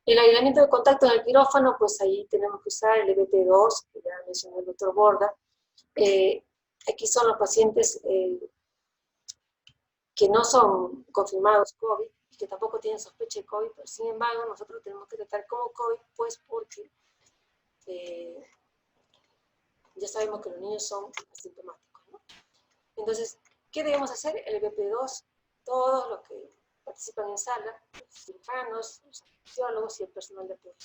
[SPEAKER 4] El aislamiento de contacto en el quirófano, pues ahí tenemos que usar el EBP2, que ya mencionó el doctor Borda. Aquí son los pacientes que no son confirmados COVID y que tampoco tienen sospecha de COVID, pero sin embargo nosotros tenemos que tratar como COVID, pues porque ya sabemos que los niños son asintomáticos, ¿no? Entonces, ¿qué debemos hacer? El EBP2, todos los que participan en sala, los cirujanos, los anestesiólogos y el personal de apoyo.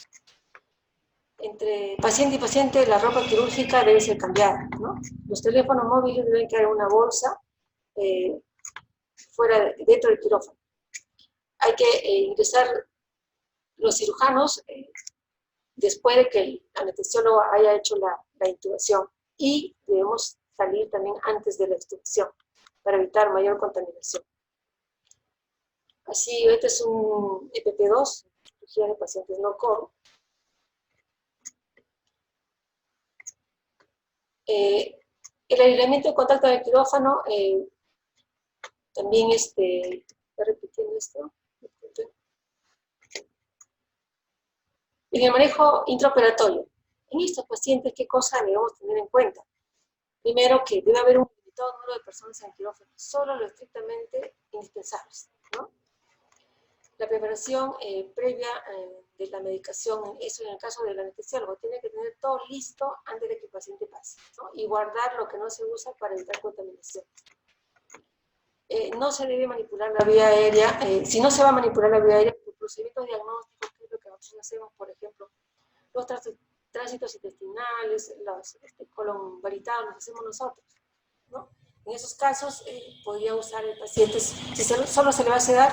[SPEAKER 4] Entre paciente y paciente, la ropa quirúrgica debe ser cambiada, ¿no? Los teléfonos móviles deben quedar en una bolsa dentro del quirófano. Hay que ingresar los cirujanos después de que el anestesiólogo haya hecho la intubación, y debemos salir también antes de la extubación para evitar mayor contaminación. Así, este es un EPP2, cirugía de pacientes no COVID. El aislamiento de contacto del quirófano, también estoy repitiendo esto. En el manejo intraoperatorio, en estos pacientes, ¿qué cosa debemos tener en cuenta? Primero, que debe haber un limitado número de personas en el quirófano, solo lo estrictamente indispensables, ¿no? La preparación previa de la medicación, eso en el caso del anestesiólogo, tiene que tener todo listo antes de que el paciente pase, ¿no? Y guardar lo que no se usa para evitar contaminación. No se debe manipular la vía aérea. Si no se va a manipular la vía aérea, por procedimientos diagnósticos, que es lo que nosotros hacemos, por ejemplo, los tránsitos intestinales, los colon varitados, los hacemos nosotros, ¿no? En esos casos, podría usar el paciente, si solo se le va a sedar,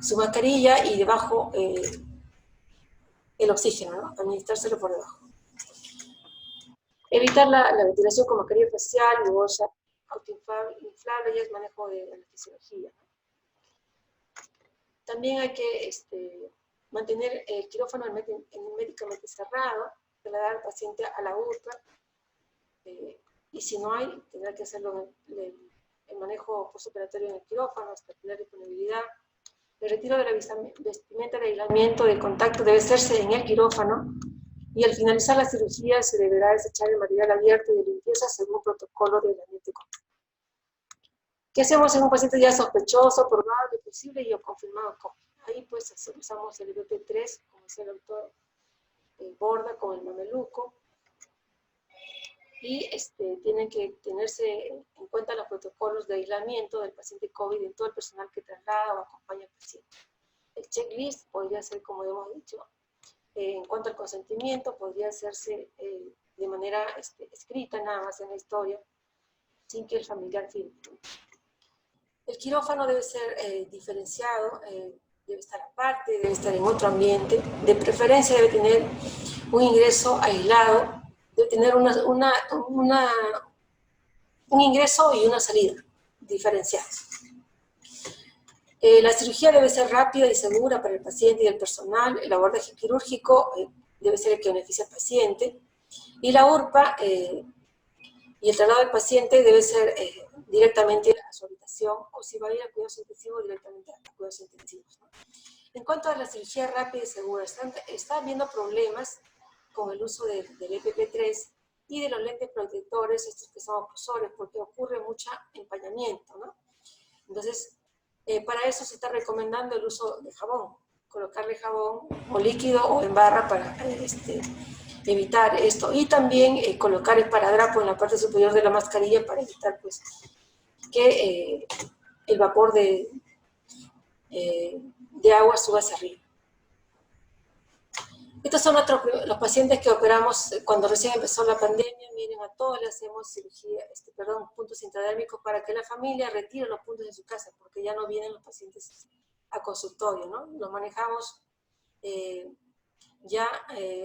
[SPEAKER 4] su mascarilla y debajo el oxígeno, ¿no? Administrárselo por debajo. Evitar la ventilación con mascarilla facial y bolsa autoinflable, ya es manejo de anestesiología, ¿no? También hay que mantener el quirófano herméticamente cerrado, trasladar al paciente a la UTRA, y si no hay, tendrá que hacerlo el manejo postoperatorio en el quirófano hasta tener disponibilidad. El retiro de la vestimenta de aislamiento de contacto debe hacerse en el quirófano, y al finalizar la cirugía se deberá desechar el material abierto y de limpieza según protocolo de aislamiento de contacto. ¿Qué hacemos en un paciente ya sospechoso, probable, posible y o confirmado COVID? Ahí pues usamos el EBP3, como decía el doctor Borda, con el mameluco, y tienen que tenerse en cuenta los protocolos de aislamiento del paciente COVID en todo el personal que traslada o acompaña al paciente. El checklist podría ser, como hemos dicho, en cuanto al consentimiento, podría hacerse de manera escrita, nada más en la historia, sin que el familiar firme. El quirófano debe ser diferenciado debe estar aparte, debe estar en otro ambiente, de preferencia debe tener un ingreso aislado, debe tener un ingreso y una salida diferenciados. La cirugía debe ser rápida y segura para el paciente y el personal. El abordaje quirúrgico debe ser el que beneficia al paciente. Y la URPA y el traslado del paciente debe ser directamente a su habitación, o si va a ir a cuidados intensivos, directamente a cuidados intensivos, ¿no? En cuanto a la cirugía rápida y segura, están habiendo problemas con el uso del EPP3 y de los lentes protectores, estos que son oclusores, porque ocurre mucho empañamiento, ¿no? Entonces, para eso se está recomendando el uso de jabón, colocarle jabón o líquido o en barra para evitar esto. Y también colocar esparadrapo en la parte superior de la mascarilla para evitar pues, que el vapor de agua suba hacia arriba. Estos son los pacientes que operamos cuando recién empezó la pandemia. Miren, a todos le hacemos cirugía, puntos intradérmicos para que la familia retire los puntos de su casa, porque ya no vienen los pacientes a consultorio, ¿no? Los manejamos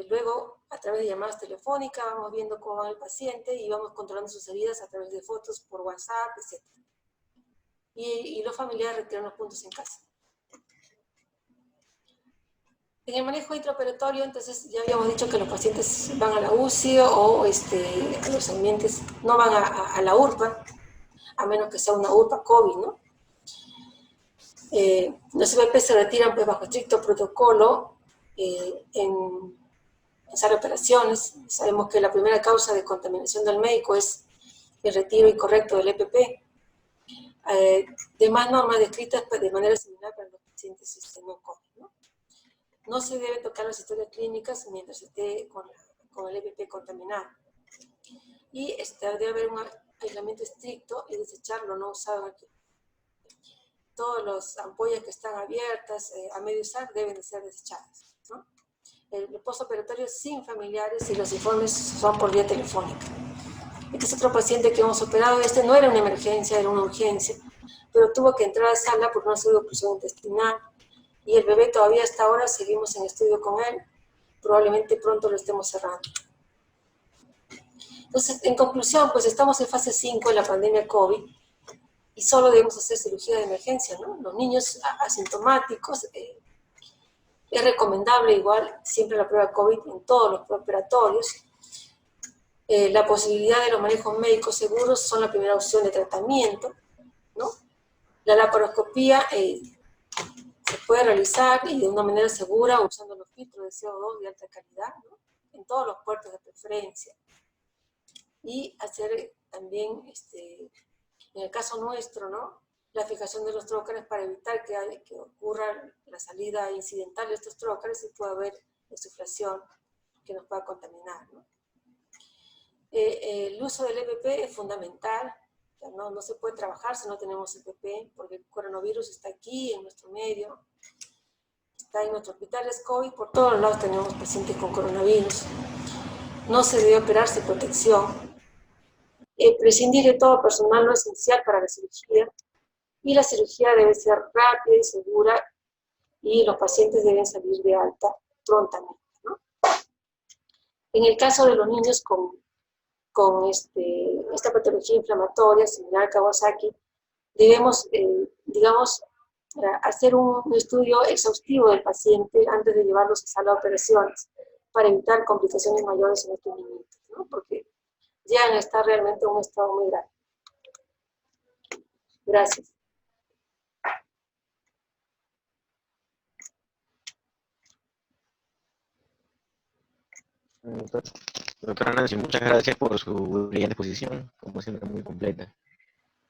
[SPEAKER 4] luego a través de llamadas telefónicas, vamos viendo cómo va el paciente y vamos controlando sus heridas a través de fotos por WhatsApp, etc. Y los familiares retiran los puntos en casa. En el manejo intraoperatorio, entonces, ya habíamos dicho que los pacientes van a la UCI o a los ambientes, no van a la URPA, a menos que sea una URPA COVID, ¿no? Los EPP se retiran pues, bajo estricto protocolo en sala de operaciones. Sabemos que la primera causa de contaminación del médico es el retiro incorrecto del EPP. Demás normas descritas de manera similar para los pacientes no COVID, ¿no? No se debe tocar las historias clínicas mientras esté con el EPP contaminado. Y debe haber un aislamiento estricto y desecharlo, no usado aquí. Todas las ampollas que están abiertas a medio usar deben de ser desechadas, ¿no? El postoperatorio sin familiares y los informes son por vía telefónica. Este es otro paciente que hemos operado. Este no era una emergencia, era una urgencia, pero tuvo que entrar a sala por una pseudooclusión intestinal. Y el bebé todavía hasta ahora seguimos en estudio con él. Probablemente pronto lo estemos cerrando. Entonces, en conclusión, pues estamos en fase 5 de la pandemia COVID y solo debemos hacer cirugía de emergencia, ¿no? Los niños asintomáticos, es recomendable igual siempre la prueba COVID en todos los preoperatorios. La posibilidad de los manejos médicos seguros son la primera opción de tratamiento, ¿no? La laparoscopía se puede realizar y de una manera segura usando los filtros de CO2 de alta calidad, ¿no? En todos los puertos de preferencia. Y hacer también, en el caso nuestro, ¿no? La fijación de los trócares para evitar que ocurra la salida incidental de estos trócares y pueda haber insuflación que nos pueda contaminar, ¿no? El uso del EPP es fundamental. No se puede trabajar si no tenemos EPP, porque el coronavirus está aquí, en nuestro medio, está en nuestros hospitales COVID, por todos lados tenemos pacientes con coronavirus. No se debe operar sin protección. Prescindir de todo personal no esencial para la cirugía, y la cirugía debe ser rápida y segura, y los pacientes deben salir de alta prontamente, ¿no? En el caso de los niños con esta patología inflamatoria similar a Kawasaki, debemos, hacer un estudio exhaustivo del paciente antes de llevarlos a sala de operaciones para evitar complicaciones mayores en estos niños, ¿no? Porque llegan a estar realmente en un estado muy grave. Gracias.
[SPEAKER 1] Doctora Nancy, muchas gracias por su brillante exposición, como siempre muy completa.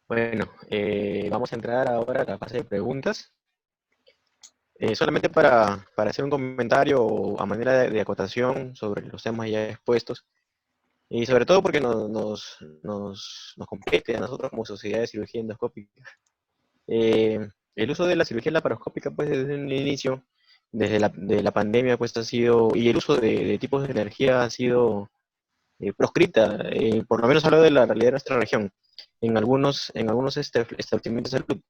[SPEAKER 1] Bueno, vamos a entrar ahora a la fase de preguntas. Solamente para hacer un comentario a manera de acotación sobre los temas ya expuestos, y sobre todo porque nos compete a nosotros como Sociedad de Cirugía Endoscópica. El uso de la cirugía laparoscópica, pues desde el inicio, desde la pandemia, pues ha sido, y el uso de tipos de energía ha sido proscrita, por lo menos hablo de la realidad de nuestra región, en algunos establecimientos de salud.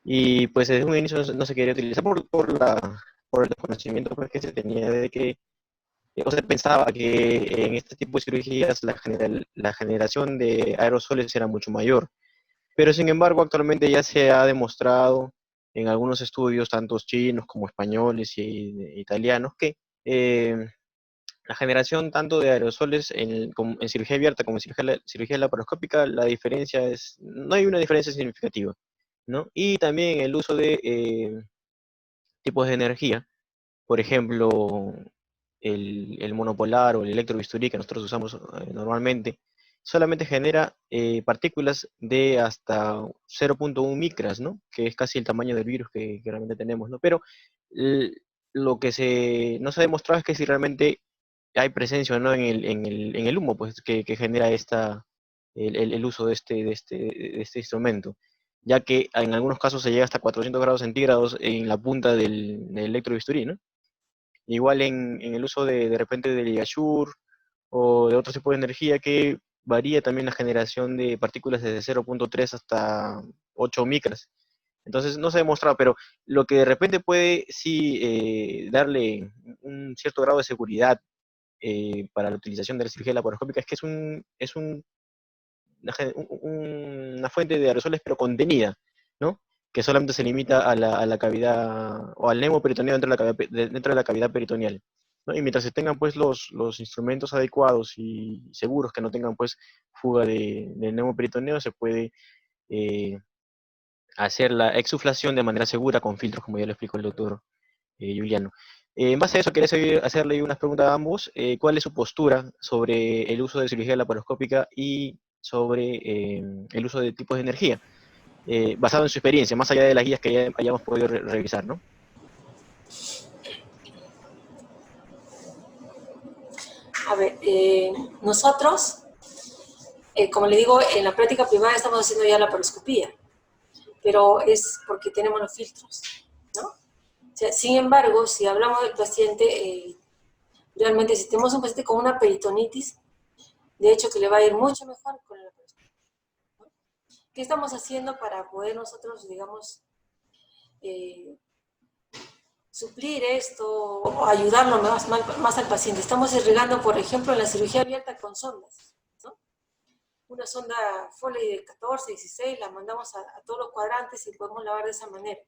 [SPEAKER 1] Y pues desde un inicio no se quería utilizar por el desconocimiento pues, que se tenía de que, o se pensaba que en este tipo de cirugías la generación de aerosoles era mucho mayor. Pero sin embargo, actualmente ya se ha demostrado en algunos estudios, tanto chinos como españoles y italianos, que la generación tanto de aerosoles en cirugía abierta como en cirugía laparoscópica, la diferencia no hay una diferencia significativa, ¿no? Y también el uso de tipos de energía, por ejemplo, el monopolar o el electrobisturí que nosotros usamos normalmente, solamente genera partículas de hasta 0.1 micras, ¿no? Que es casi el tamaño del virus que realmente tenemos, ¿no? Pero l- lo que no se ha demostrado es que si realmente hay presencia o no en el humo, pues, que genera el uso de este instrumento, ya que en algunos casos se llega hasta 400 grados centígrados en la punta del electrobisturí, ¿no? Igual en el uso de repente del ligashur o de otro tipo de energía que varía también la generación de partículas desde 0.3 hasta 8 micras. Entonces no se ha demostrado, pero lo que de repente puede sí darle un cierto grado de seguridad para la utilización de la cirugía laparoscópica es que una fuente de aerosoles pero contenida, ¿no? Que solamente se limita a la cavidad o al nemo peritoneal dentro de la cavidad peritoneal, ¿no? Y mientras se tengan pues los instrumentos adecuados y seguros que no tengan pues fuga del nemo peritoneo, se puede eh, hacer la exuflación de manera segura con filtros, como ya lo explicó el doctor Juliano. En base a eso, quería hacerle unas preguntas a ambos. ¿Cuál es su postura sobre el uso de cirugía laparoscópica y sobre el uso de tipos de energía? Basado en su experiencia, más allá de las guías que ya hayamos podido revisar, ¿no?
[SPEAKER 4] A ver, nosotros, como le digo, en la práctica privada estamos haciendo ya la laparoscopía, pero es porque tenemos los filtros, ¿no? O sea, sin embargo, si hablamos del paciente, realmente si tenemos un paciente con una peritonitis, de hecho que le va a ir mucho mejor con la laparoscopia, ¿no? ¿Qué estamos haciendo para poder nosotros, digamos, eh, suplir esto o ayudarlo más al paciente? Estamos irrigando, por ejemplo, en la cirugía abierta con sondas, ¿no? Una sonda Foley de 14, 16, la mandamos a todos los cuadrantes y podemos lavar de esa manera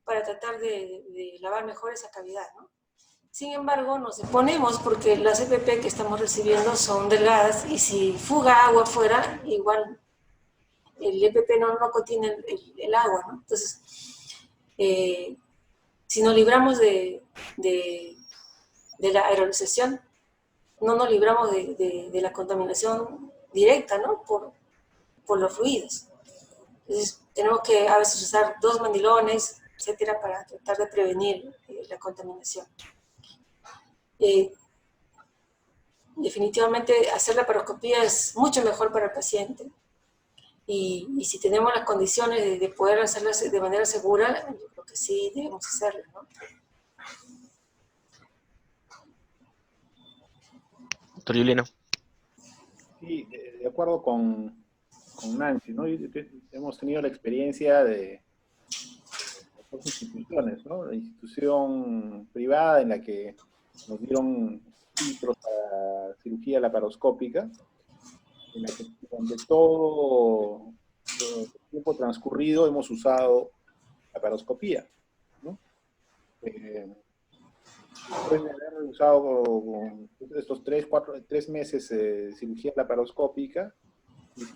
[SPEAKER 4] para tratar de lavar mejor esa cavidad, ¿no? Sin embargo, nos exponemos porque las EPP que estamos recibiendo son delgadas y si fuga agua afuera, igual el EPP no contiene el agua, ¿no? Entonces, si nos libramos de la aerolización, no nos libramos de la contaminación directa, ¿no? Por los fluidos. Entonces, tenemos que a veces usar 2 mandilones, etcétera, para tratar de prevenir la contaminación. Definitivamente hacer la laparoscopía es mucho mejor para el paciente y si tenemos las condiciones de poder hacerla de manera segura, yo creo que sí debemos hacerlo, ¿no?
[SPEAKER 1] Doctor Juliano.
[SPEAKER 2] Sí, de acuerdo con Nancy, ¿no? Hemos tenido la experiencia de dos instituciones, ¿no? La institución privada en la que nos dieron filtros para cirugía laparoscópica, en la que durante todo el tiempo transcurrido hemos usado laparoscopía, ¿no? Después de haber usado estos 3 meses de cirugía laparoscópica,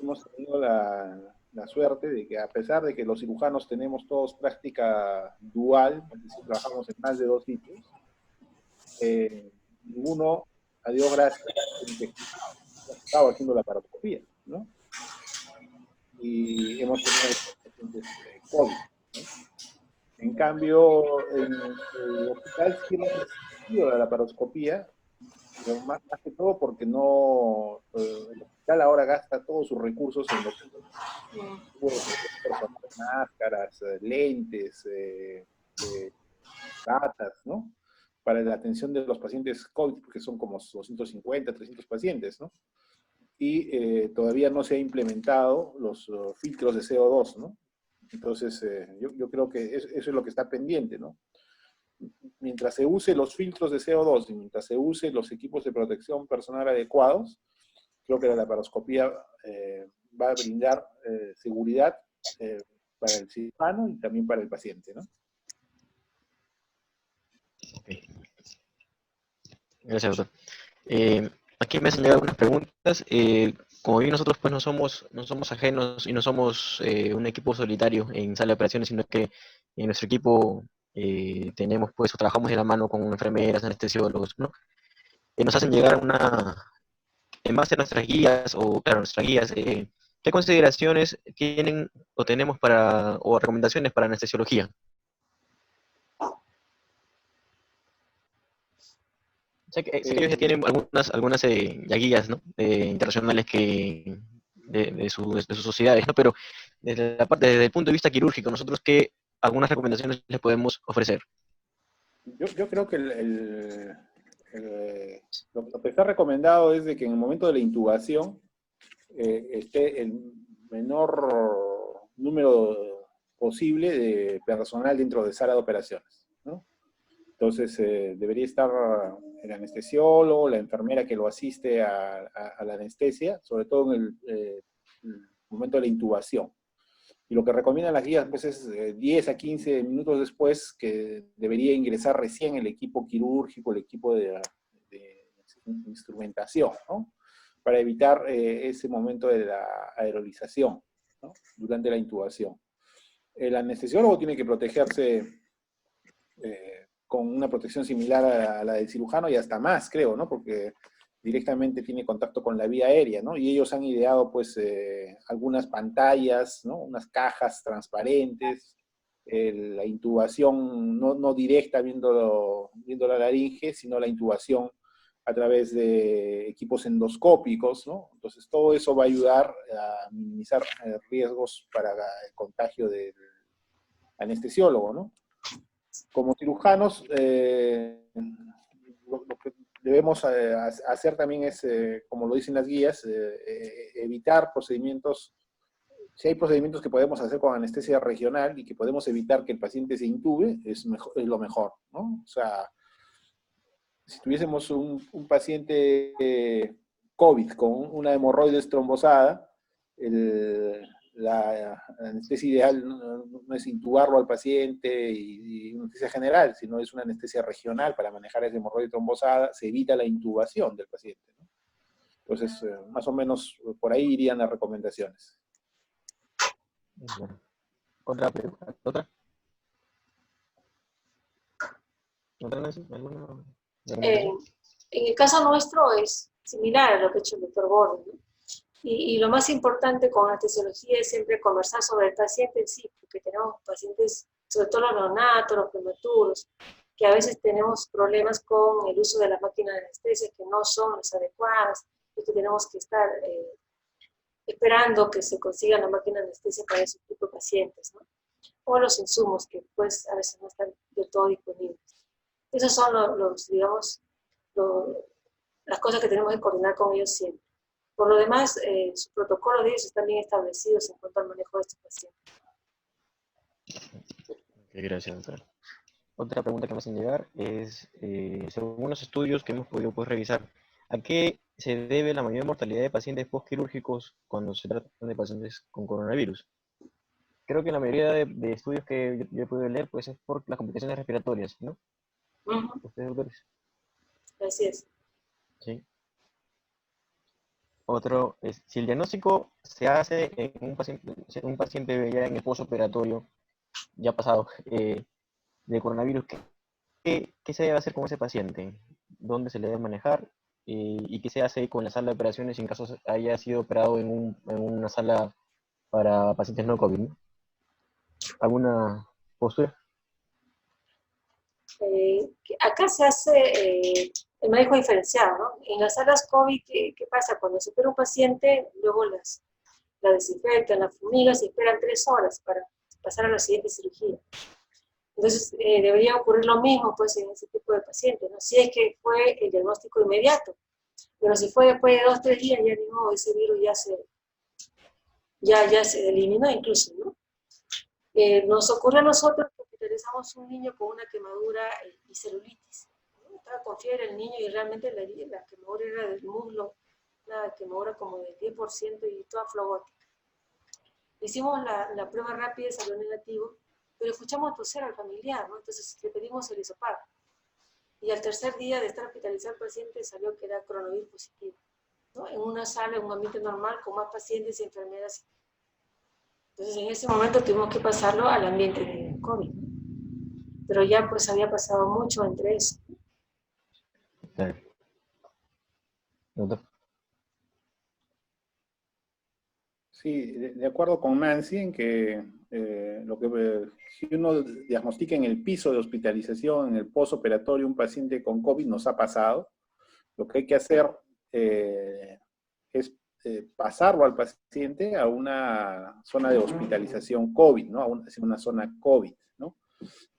[SPEAKER 2] hemos tenido la suerte de que a pesar de que los cirujanos tenemos todos práctica dual, es decir, trabajamos en más de 2 sitios, ninguno, a Dios gracias, estaba haciendo la laparoscopía, ¿no? Y hemos tenido pacientes COVID, ¿no? En cambio, en el hospital sí hemos resistido la laparoscopía, pero más que todo porque no, el hospital ahora gasta todos sus recursos en los personal, máscaras, lentes, batas, ¿no? Para la atención de los pacientes COVID, que son como 250, 300 pacientes, ¿no? Y todavía no se ha implementado los filtros de CO2, ¿no? Entonces, yo creo que eso es lo que está pendiente, ¿no? Mientras se use los filtros de CO2 y mientras se use los equipos de protección personal adecuados, creo que la laparoscopía va a brindar seguridad para el cirujano y también para el paciente, ¿no?
[SPEAKER 1] Okay. Gracias, doctor. Aquí me hacen llegar algunas preguntas. Como bien nosotros pues no somos ajenos y no somos un equipo solitario en sala de operaciones, sino que en nuestro equipo tenemos pues o trabajamos de la mano con enfermeras, anestesiólogos, ¿no? Nos hacen llegar en base a nuestras guías, o claro, nuestras guías, ¿qué consideraciones tienen o tenemos o recomendaciones para anestesiología? Sé que ellos ya tienen algunas ya guías, ¿no? Internacionales de sus sociedades, ¿no? Pero desde el punto de vista quirúrgico, nosotros algunas recomendaciones les podemos ofrecer.
[SPEAKER 2] Yo creo que lo que está recomendado es de que en el momento de la intubación esté el menor número posible de personal dentro de sala de operaciones, ¿no? Entonces, debería estar el anestesiólogo, la enfermera que lo asiste a la anestesia, sobre todo en el momento de la intubación. Y lo que recomiendan las guías pues, es 10 a 15 minutos después que debería ingresar recién el equipo quirúrgico, el equipo de instrumentación, ¿no? Para evitar ese momento de la aerolización, ¿no? Durante la intubación. El anestesiólogo tiene que protegerse con una protección similar a la del cirujano y hasta más, creo, ¿no? Porque directamente tiene contacto con la vía aérea, ¿no? Y ellos han ideado, pues, algunas pantallas, ¿no? Unas cajas transparentes, la intubación no directa viendo la laringe, sino la intubación a través de equipos endoscópicos, ¿no? Entonces, todo eso va a ayudar a minimizar riesgos para el contagio del anestesiólogo, ¿no? Como cirujanos, lo que debemos hacer también es, como lo dicen las guías, evitar procedimientos. Si hay procedimientos que podemos hacer con anestesia regional y que podemos evitar que el paciente se intube, es lo mejor, ¿no? O sea, si tuviésemos un paciente COVID con una hemorroides trombosada, la anestesia ideal no es intubarlo al paciente y una anestesia general, sino es una anestesia regional para manejar esa hemorroide trombosada, se evita la intubación del paciente, ¿no? Entonces, más o menos por ahí irían las recomendaciones.
[SPEAKER 1] Bueno. ¿Otra pregunta? ¿Otra? ¿Otra, Nancy? ¿Alguna recomendación?
[SPEAKER 4] En el caso nuestro es similar a lo que ha hecho el doctor Gordon, ¿no? Y lo más importante con anestesiología es siempre conversar sobre el paciente en sí, porque tenemos pacientes, sobre todo los neonatos, los prematuros, que a veces tenemos problemas con el uso de las máquinas de anestesia que no son las adecuadas y que tenemos que estar esperando que se consiga la máquina de anestesia para ese tipo de pacientes, ¿no? O los insumos que pues a veces no están del todo disponibles. Esos son digamos, las cosas que tenemos que coordinar con ellos siempre. Por lo demás, sus protocolos de ellos están bien establecidos en cuanto al manejo de estos pacientes.
[SPEAKER 1] Okay, gracias, doctor. Otra pregunta que me hacen llegar es, según los estudios que hemos podido pues, revisar, ¿a qué se debe la mayor mortalidad de pacientes postquirúrgicos cuando se trata de pacientes con coronavirus? Creo que la mayoría de estudios que yo he podido leer pues, es por las complicaciones respiratorias, ¿no? ¿Ustedes, doctores?
[SPEAKER 4] Así es.
[SPEAKER 1] Sí. Otro es, si el diagnóstico se hace en un paciente ya en el postoperatorio, ya pasado, de coronavirus, ¿qué se debe hacer con ese paciente? ¿Dónde se le debe manejar? ¿Y qué se hace con la sala de operaciones en caso haya sido operado en una sala para pacientes no COVID, ¿no? ¿Alguna postura?
[SPEAKER 4] Acá se hace el manejo diferenciado, ¿no? En las salas COVID, ¿qué pasa? Cuando se opera un paciente, luego la desinfectan, la fumigan, se esperan 3 horas para pasar a la siguiente cirugía. Entonces, debería ocurrir lo mismo pues, en ese tipo de pacientes, ¿no? Si es que fue el diagnóstico inmediato, pero si fue después de 2 o 3 días, ya ni modo, ese virus ya se eliminó incluso, ¿no? Nos ocurre a nosotros que hospitalizamos a un niño con una quemadura y celulitis. Estaba con fiebre el niño y realmente la quemadura era del muslo, una quemadura como del 10% y toda flogótica. Hicimos la prueba rápida y salió negativo, pero escuchamos toser al familiar, ¿no? Entonces le pedimos el hisopado. Y al tercer día de estar hospitalizado el paciente salió que era coronavirus positivo, ¿no? En una sala, en un ambiente normal, con más pacientes y enfermeras. Entonces en ese momento tuvimos que pasarlo al ambiente de COVID. Pero ya pues había pasado mucho entre eso.
[SPEAKER 1] Claro. Doctor.
[SPEAKER 2] Sí, de acuerdo con Nancy en que si uno diagnostica en el piso de hospitalización, en el postoperatorio, un paciente con COVID nos ha pasado, lo que hay que hacer es pasarlo al paciente a una zona de hospitalización COVID, ¿no? A una zona COVID, ¿no?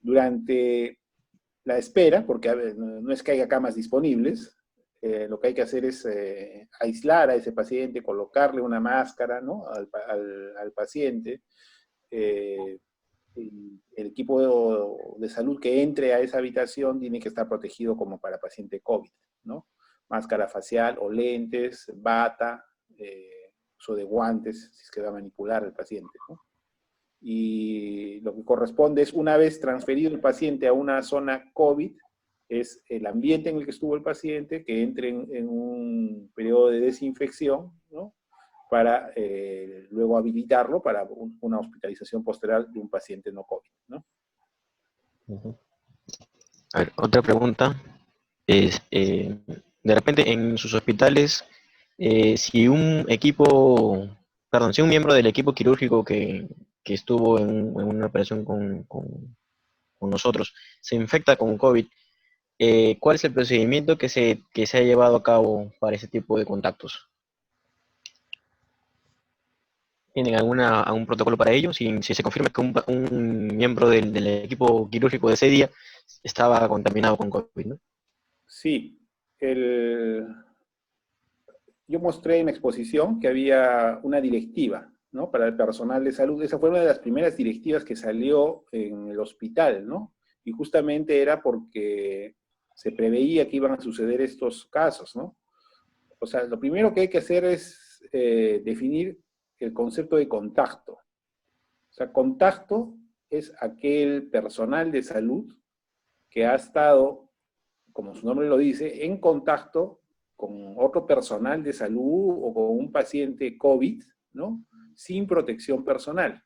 [SPEAKER 2] Durante la espera, porque a ver, no es que haya camas disponibles, lo que hay que hacer es aislar a ese paciente, colocarle una máscara, ¿no? al paciente. El equipo de salud que entre a esa habitación tiene que estar protegido como para paciente COVID, ¿no? Máscara facial o lentes, bata, uso de guantes, si es que va a manipular al paciente, ¿no? Y lo que corresponde es, una vez transferido el paciente a una zona COVID, es el ambiente en el que estuvo el paciente, que entre en un periodo de desinfección, ¿no? Para luego habilitarlo para una hospitalización posterior de un paciente no COVID, ¿no?
[SPEAKER 1] A ver, otra pregunta es, de repente en sus hospitales, si un si un miembro del equipo quirúrgico que estuvo en una operación con nosotros se infecta con COVID, ¿cuál es el procedimiento que se ha llevado a cabo para ese tipo de contactos? ¿Tienen algún protocolo para ello? Si se confirma que un miembro del equipo quirúrgico de ese día estaba contaminado con COVID, ¿no?
[SPEAKER 2] Sí. Yo mostré en la exposición que había una directiva, ¿no? Para el personal de salud. Esa fue una de las primeras directivas que salió en el hospital, ¿no? Y justamente era porque se preveía que iban a suceder estos casos, ¿no? O sea, lo primero que hay que hacer es definir el concepto de contacto. O sea, contacto es aquel personal de salud que ha estado, como su nombre lo dice, en contacto con otro personal de salud o con un paciente COVID, ¿no? Sin protección personal,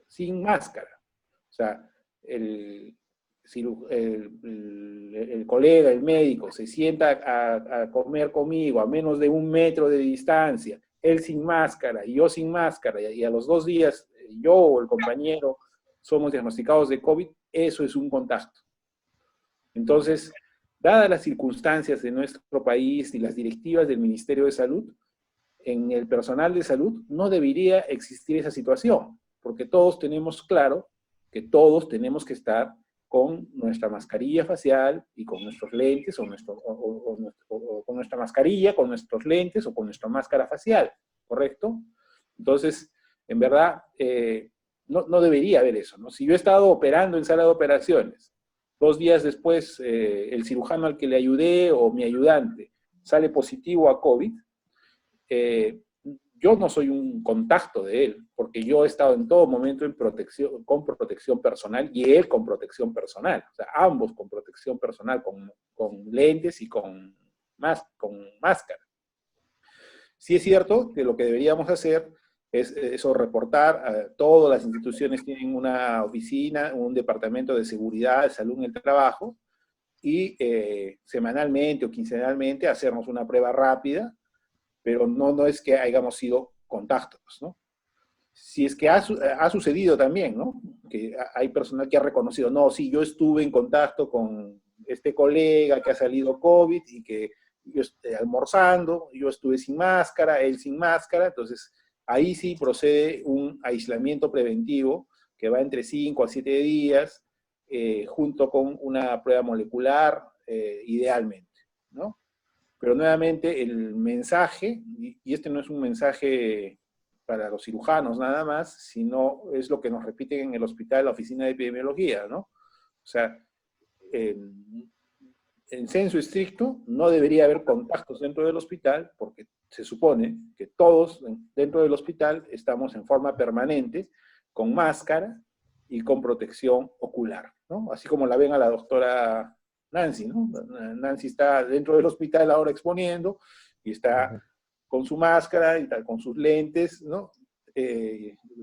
[SPEAKER 2] sin máscara. O sea, el colega, el médico, se sienta a comer conmigo a menos de 1 metro de distancia, él sin máscara y yo sin máscara, y a los 2 días yo o el compañero somos diagnosticados de COVID, eso es un contacto. Entonces, dadas las circunstancias de nuestro país y las directivas del Ministerio de Salud, en el personal de salud no debería existir esa situación, porque todos tenemos claro que todos tenemos que estar con nuestra mascarilla facial y con nuestros lentes, o con nuestra mascarilla, con nuestros lentes o con nuestra máscara facial, ¿correcto? Entonces, en verdad, no debería haber eso, ¿no? Si yo he estado operando en sala de operaciones, 2 días después el cirujano al que le ayudé o mi ayudante sale positivo a COVID, yo no soy un contacto de él, porque yo he estado en todo momento con protección personal y él con protección personal, o sea, ambos con protección personal, con lentes y con máscara. Sí es cierto que lo que deberíamos hacer es eso, reportar. Todas las instituciones tienen una oficina, un departamento de seguridad, de salud en el trabajo, y semanalmente o quincenalmente hacernos una prueba rápida, pero no es que hayamos sido contactos, ¿no? Si es que ha sucedido también, ¿no? Que hay personal que ha reconocido, no, sí, yo estuve en contacto con este colega que ha salido COVID y que yo almorzando, yo estuve sin máscara, él sin máscara, entonces ahí sí procede un aislamiento preventivo que va entre 5 a 7 días, junto con una prueba molecular, idealmente, ¿no? Pero nuevamente el mensaje, y este no es un mensaje para los cirujanos nada más, sino es lo que nos repiten en el hospital, la oficina de epidemiología, ¿no? O sea, en senso estricto, no debería haber contactos dentro del hospital, porque se supone que todos dentro del hospital estamos en forma permanente, con máscara y con protección ocular, ¿no? Así como la ven a la doctora Nancy, ¿no? Nancy está dentro del hospital ahora exponiendo, y está con su máscara y tal, con sus lentes, ¿no?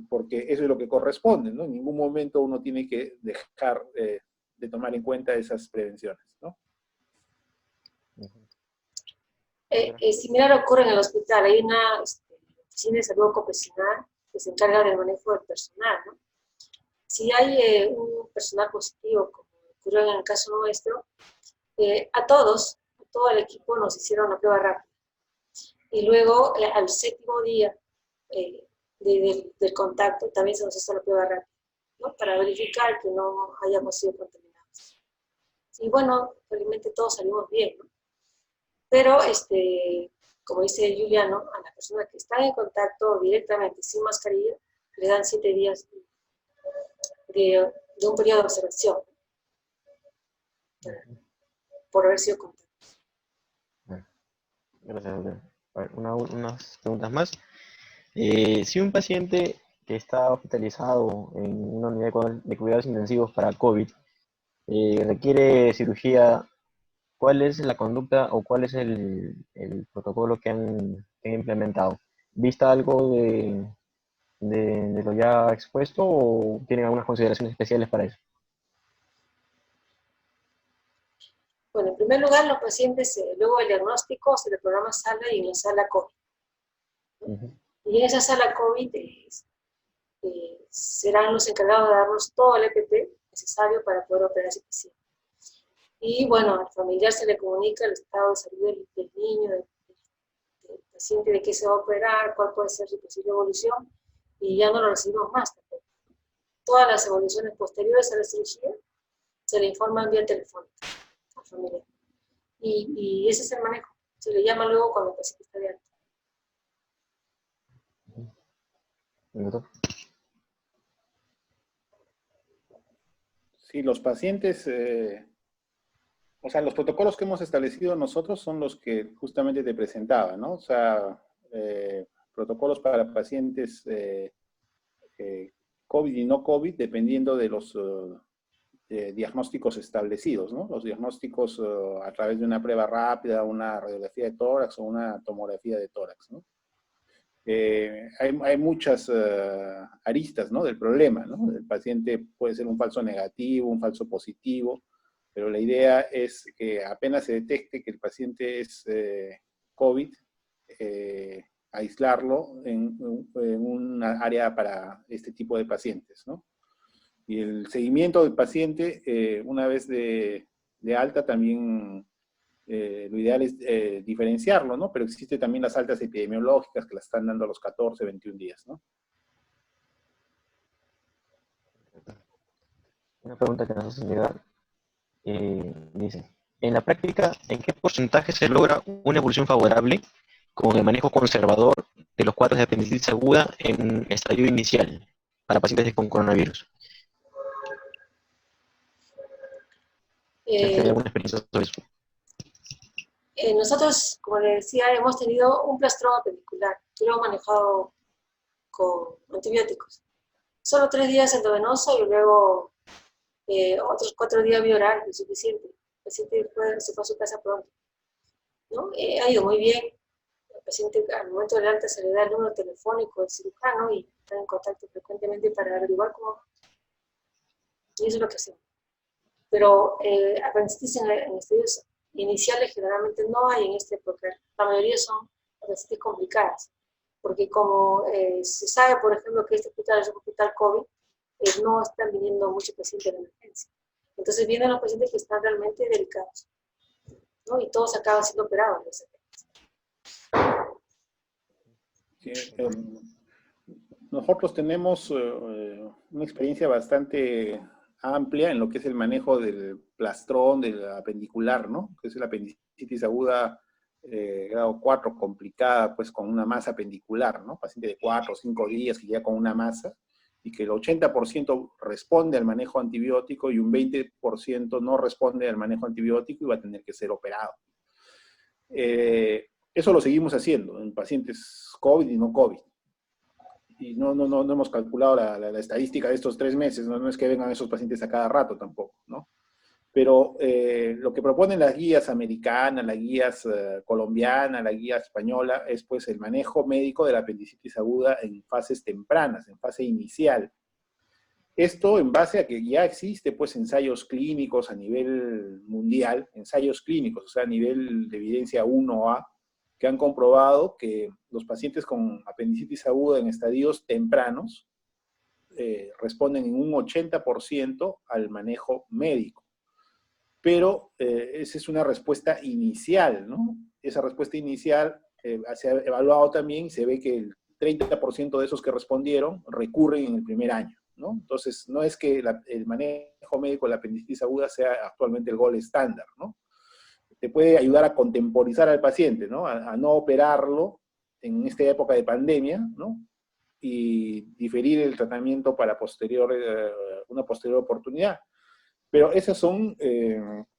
[SPEAKER 2] Porque eso es lo que corresponde, ¿no? En ningún momento uno tiene que dejar de tomar en cuenta esas prevenciones, ¿no?
[SPEAKER 4] Similar ocurre en el hospital. Hay una oficina de salud ocupacional que se encarga del manejo del personal, ¿no? Si hay un personal positivo, como ocurrió en el caso nuestro, a todo el equipo nos hicieron la prueba rápida. Y luego, al 7º día del contacto, también se nos hizo la prueba rápida, ¿no? Para verificar que no hayamos sido contaminados. Y bueno, felizmente todos salimos bien, ¿no? Pero, como dice Juliano, a la persona que está en contacto directamente sin mascarilla, le dan 7 días de un periodo de observación por haber sido contacto.
[SPEAKER 1] Gracias, doctor. A ver, unas preguntas más. Si un paciente que está hospitalizado en una unidad de cuidados intensivos para COVID requiere cirugía, ¿cuál es la conducta o cuál es el protocolo que han implementado? ¿Vista algo de lo ya expuesto o tienen algunas consideraciones especiales para eso?
[SPEAKER 4] Bueno, en primer lugar, los pacientes, luego del diagnóstico, se les programa sala y en la sala COVID. Y en esa sala COVID serán los encargados de darnos todo el EPP necesario para poder operar a ese paciente. Y bueno, al familiar se le comunica el estado de salud del niño, del paciente, de qué se va a operar, cuál puede ser su posible evolución, y ya no lo recibimos más tampoco. Todas las evoluciones posteriores a la cirugía se le informan vía telefónica al familiar. Y ese es el manejo. Se le llama luego cuando el paciente está de alta.
[SPEAKER 2] Sí, los pacientes, o sea, los protocolos que hemos establecido nosotros son los que justamente te presentaba, ¿no? O sea, protocolos para pacientes COVID y no COVID, dependiendo de los diagnósticos establecidos, ¿no? Los diagnósticos a través de una prueba rápida, una radiografía de tórax o una tomografía de tórax, ¿no? Hay muchas aristas, ¿no? Del problema, ¿no? El paciente puede ser un falso negativo, un falso positivo, pero la idea es que apenas se detecte que el paciente es COVID, aislarlo en una área para este tipo de pacientes, ¿no? Y el seguimiento del paciente, una vez de alta, también lo ideal es diferenciarlo, ¿no? Pero existe también las altas epidemiológicas que las están dando a los 14, 21 días, ¿no?
[SPEAKER 1] Una pregunta que nos hace llegar, dice, en la práctica, ¿en qué porcentaje se logra una evolución favorable con el manejo conservador de los cuadros de apendicitis aguda en estadio inicial para pacientes con coronavirus? ¿Hay alguna experiencia sobre eso?
[SPEAKER 4] Nosotros, como les decía, hemos tenido un plastrón apendicular que lo hemos manejado con antibióticos. Solo 3 días endovenoso y luego otros 4 días vía oral, es suficiente. El paciente se fue a su casa pronto, ¿no? Ha ido muy bien. El paciente al momento del alta se le da el número telefónico del cirujano y está en contacto frecuentemente para averiguar cómo. Y eso es lo que hacemos. Pero apendicitis en estadios iniciales generalmente no hay en esta época. La mayoría son apendicitis complicadas. Porque como se sabe, por ejemplo, que este hospital es un hospital COVID, no están viniendo muchos pacientes de emergencia. Entonces vienen los pacientes que están realmente delicados, ¿no? Y todos acaban siendo operados.
[SPEAKER 2] Sí, nosotros tenemos una experiencia bastante amplia en lo que es el manejo del plastrón, del apendicular, ¿no? Que es la apendicitis aguda grado 4 complicada, pues con una masa pendicular, ¿no? Paciente de 4 o 5 días que llega con una masa, y que el 80% responde al manejo antibiótico y un 20% no responde al manejo antibiótico y va a tener que ser operado. Eso lo seguimos haciendo en pacientes COVID y no COVID. Y no hemos calculado la estadística de estos 3 meses, no es que vengan esos pacientes a cada rato tampoco, ¿no? Pero lo que proponen las guías americanas, las guías colombianas, la guía española, es pues el manejo médico de la apendicitis aguda en fases tempranas, en fase inicial. Esto en base a que ya existe pues ensayos clínicos a nivel mundial, ensayos clínicos, o sea, a nivel de evidencia 1A, que han comprobado que los pacientes con apendicitis aguda en estadios tempranos responden en un 80% al manejo médico. Pero esa es una respuesta inicial, ¿no? Esa respuesta inicial se ha evaluado también y se ve que el 30% de esos que respondieron recurren en el primer año, ¿no? Entonces, no es que el manejo médico de la apendicitis aguda sea actualmente el gold estándar, ¿no? Te puede ayudar a contemporizar al paciente, ¿no? A no operarlo en esta época de pandemia, ¿no? Y diferir el tratamiento para una posterior oportunidad. Pero esas son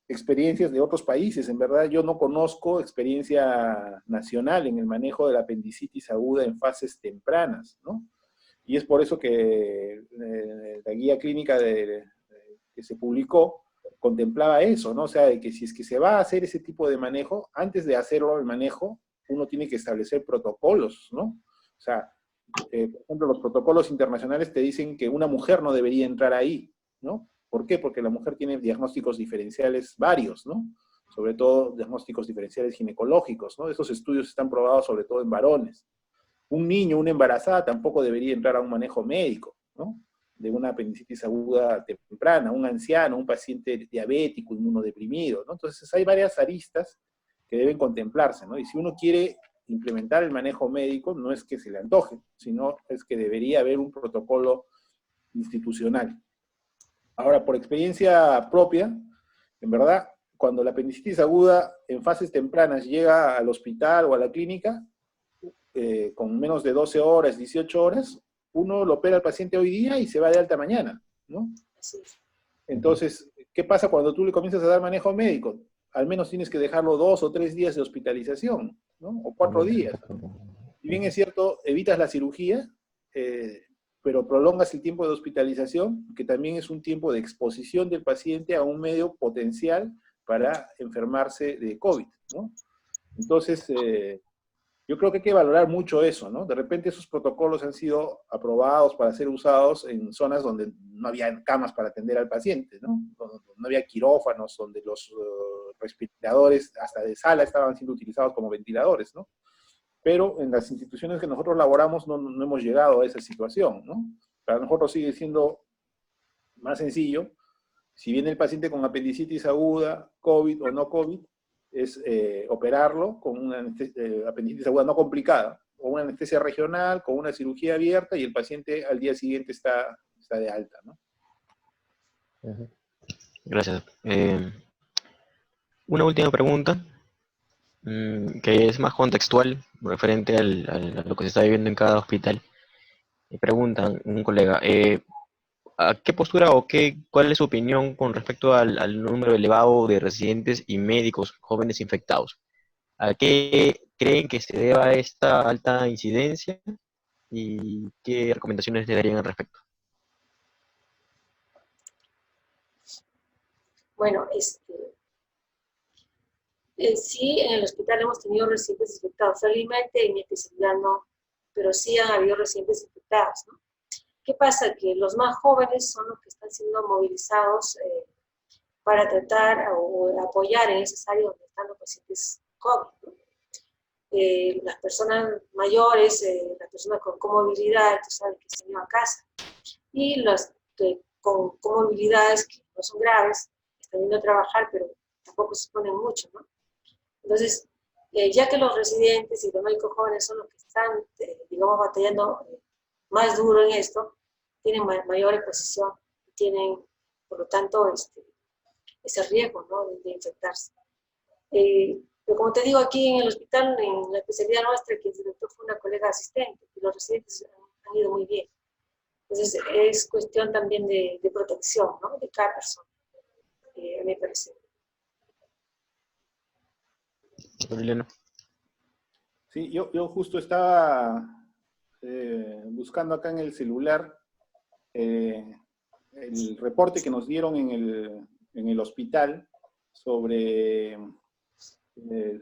[SPEAKER 2] experiencias de otros países. En verdad, yo no conozco experiencia nacional en el manejo de la apendicitis aguda en fases tempranas, ¿no? Y es por eso que la guía clínica que se publicó contemplaba eso, ¿no? O sea, de que si es que se va a hacer ese tipo de manejo, antes de hacerlo el manejo, uno tiene que establecer protocolos, ¿no? O sea, por ejemplo, los protocolos internacionales te dicen que una mujer no debería entrar ahí, ¿no? ¿Por qué? Porque la mujer tiene diagnósticos diferenciales varios, ¿no? Sobre todo diagnósticos diferenciales ginecológicos, ¿no? Esos estudios están probados sobre todo en varones. Un niño, una embarazada tampoco debería entrar a un manejo médico, ¿no? De una apendicitis aguda temprana, un anciano, un paciente diabético, inmunodeprimido, ¿no? Entonces hay varias aristas que deben contemplarse, ¿no? Y si uno quiere implementar el manejo médico, no es que se le antoje, sino es que debería haber un protocolo institucional. Ahora, por experiencia propia, en verdad, cuando la apendicitis aguda en fases tempranas llega al hospital o a la clínica, con menos de 12 horas, 18 horas, uno lo opera al paciente hoy día y se va de alta mañana, ¿no?
[SPEAKER 4] Así es.
[SPEAKER 2] Entonces, ¿qué pasa cuando tú le comienzas a dar manejo médico? Al menos tienes que dejarlo 2 o 3 días de hospitalización, ¿no? O 4 días. Si bien es cierto, evitas la cirugía, pero prolongas el tiempo de hospitalización, que también es un tiempo de exposición del paciente a un medio potencial para enfermarse de COVID, ¿no? Entonces, yo creo que hay que valorar mucho eso, ¿no? De repente esos protocolos han sido aprobados para ser usados en zonas donde no había camas para atender al paciente, ¿no? Donde no había quirófanos, donde los respiradores hasta de sala estaban siendo utilizados como ventiladores, ¿no? Pero en las instituciones que nosotros laboramos no hemos llegado a esa situación, ¿no? Para nosotros sigue siendo más sencillo, si viene el paciente con apendicitis aguda, COVID o no COVID, es operarlo con una apendicitis aguda no complicada, o una anestesia regional, con una cirugía abierta, y el paciente al día siguiente está de alta, ¿no?
[SPEAKER 1] Gracias. Una última pregunta, que es más contextual, referente a lo que se está viviendo en cada hospital. Me preguntan un colega, ¿a qué postura o cuál es su opinión con respecto al número elevado de residentes y médicos jóvenes infectados? ¿A qué creen que se deba esta alta incidencia y qué recomendaciones le darían al respecto?
[SPEAKER 4] Bueno, sí, en el hospital hemos tenido residentes infectados. Felizmente en mi especialidad no, pero sí han habido residentes infectados, ¿no? ¿Qué pasa? Que los más jóvenes son los que están siendo movilizados para tratar o apoyar en esas áreas donde están los pacientes COVID, ¿no? Las personas mayores, las personas con comorbilidad, tú sabes que se han ido a casa, y los que con comorbilidades que no son graves, están yendo a trabajar, pero tampoco se exponen mucho, ¿no? Entonces, ya que los residentes y los médicos jóvenes son los que están, digamos, batallando más duro en esto, tienen mayor exposición, tienen, por lo tanto, ese riesgo, ¿no?, de infectarse. Pero como te digo, aquí en el hospital, en la especialidad nuestra, que el director fue una colega asistente, y los residentes han ido muy bien. Entonces, es cuestión también de protección, ¿no? De cada persona, a mi parecer.
[SPEAKER 1] Doctor Liliano.
[SPEAKER 2] Sí, yo justo estaba buscando acá en el celular el reporte que nos dieron en el hospital sobre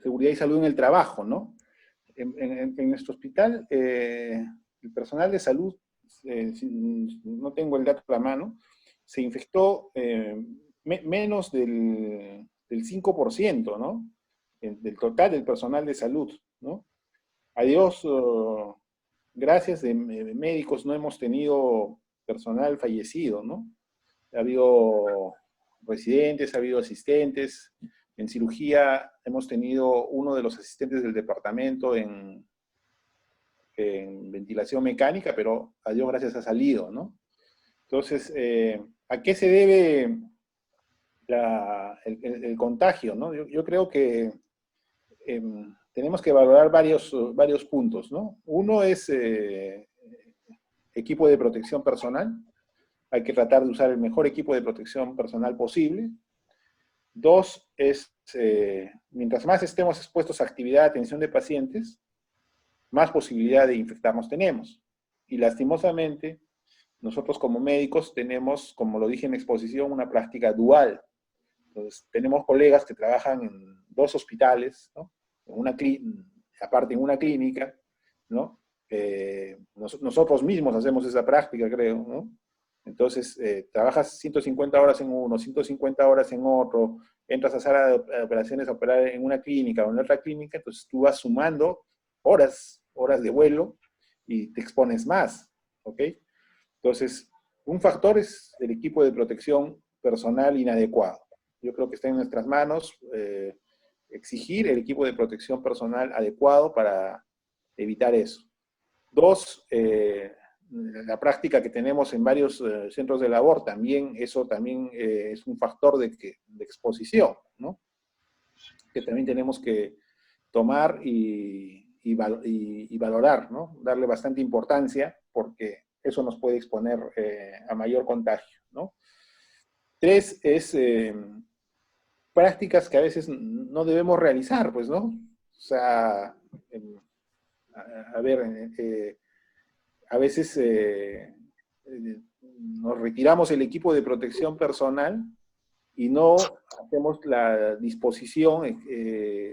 [SPEAKER 2] seguridad y salud en el trabajo, ¿no? En nuestro hospital, el personal de salud, no tengo el dato a la mano, se infectó menos del 5%, ¿no? Del total del personal de salud, ¿no? A Dios, gracias de médicos, no hemos tenido personal fallecido, ¿no? Ha habido residentes, ha habido asistentes. En cirugía hemos tenido uno de los asistentes del departamento en ventilación mecánica, pero a Dios gracias ha salido, ¿no? Entonces, ¿a qué se debe el contagio, ¿no? Yo creo que tenemos que valorar varios puntos, ¿no? Uno es equipo de protección personal. Hay que tratar de usar el mejor equipo de protección personal posible. Dos es, mientras más estemos expuestos a actividad de atención de pacientes, más posibilidad de infectarnos tenemos. Y lastimosamente, nosotros como médicos tenemos, como lo dije en exposición, una práctica dual. Entonces, tenemos colegas que trabajan en 2 hospitales, ¿no? Aparte en una clínica, ¿no? Nosotros mismos hacemos esa práctica, creo, ¿no? Entonces, trabajas 150 horas en uno, 150 horas en otro, entras a sala de operaciones a operar en una clínica o en otra clínica, entonces tú vas sumando horas de vuelo y te expones más, ¿ok? Entonces, un factor es el equipo de protección personal inadecuado. Yo creo que está en nuestras manos exigir el equipo de protección personal adecuado para evitar eso. Dos, la práctica que tenemos en varios centros de labor, eso también es un factor de exposición, ¿no? Que también tenemos que tomar y valorar, ¿no? Darle bastante importancia, porque eso nos puede exponer a mayor contagio, ¿no? Tres es prácticas que a veces no debemos realizar, pues, ¿no? O sea, a ver, a veces nos retiramos el equipo de protección personal y no hacemos la disposición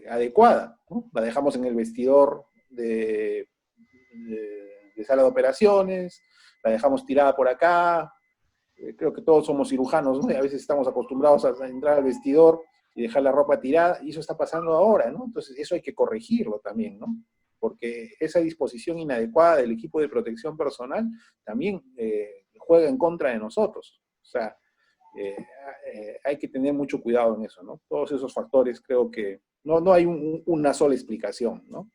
[SPEAKER 2] adecuada, ¿no? La dejamos en el vestidor de sala de operaciones, la dejamos tirada por acá. Creo que todos somos cirujanos, ¿no? Y a veces estamos acostumbrados a entrar al vestidor y dejar la ropa tirada, y eso está pasando ahora, ¿no? Entonces eso hay que corregirlo también, ¿no? Porque esa disposición inadecuada del equipo de protección personal también juega en contra de nosotros. O sea, hay que tener mucho cuidado en eso, ¿no? Todos esos factores creo que no hay una sola explicación, ¿no?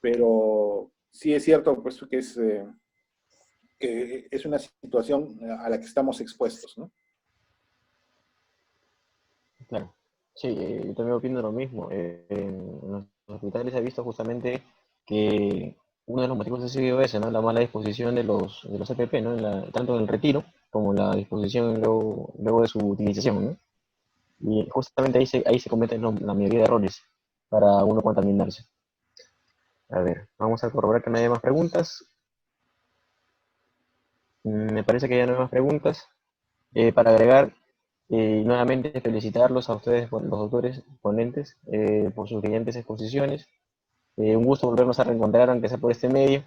[SPEAKER 2] Pero sí es cierto, pues, que es una situación a la que estamos expuestos, ¿no?
[SPEAKER 1] Claro. Sí, yo también opino lo mismo. En los hospitales se ha visto justamente que uno de los motivos ha sido ese, ¿no? La mala disposición de los EPP, ¿no? Tanto en el retiro como la disposición luego de su utilización, ¿no? Y justamente ahí se cometen la mayoría de errores para uno contaminarse. A ver, vamos a corroborar que no haya más preguntas. Me parece que ya no hay más preguntas. Para agregar, nuevamente felicitarlos a ustedes, los autores, ponentes, por sus brillantes exposiciones. Un gusto volvernos a reencontrar, aunque sea por este medio.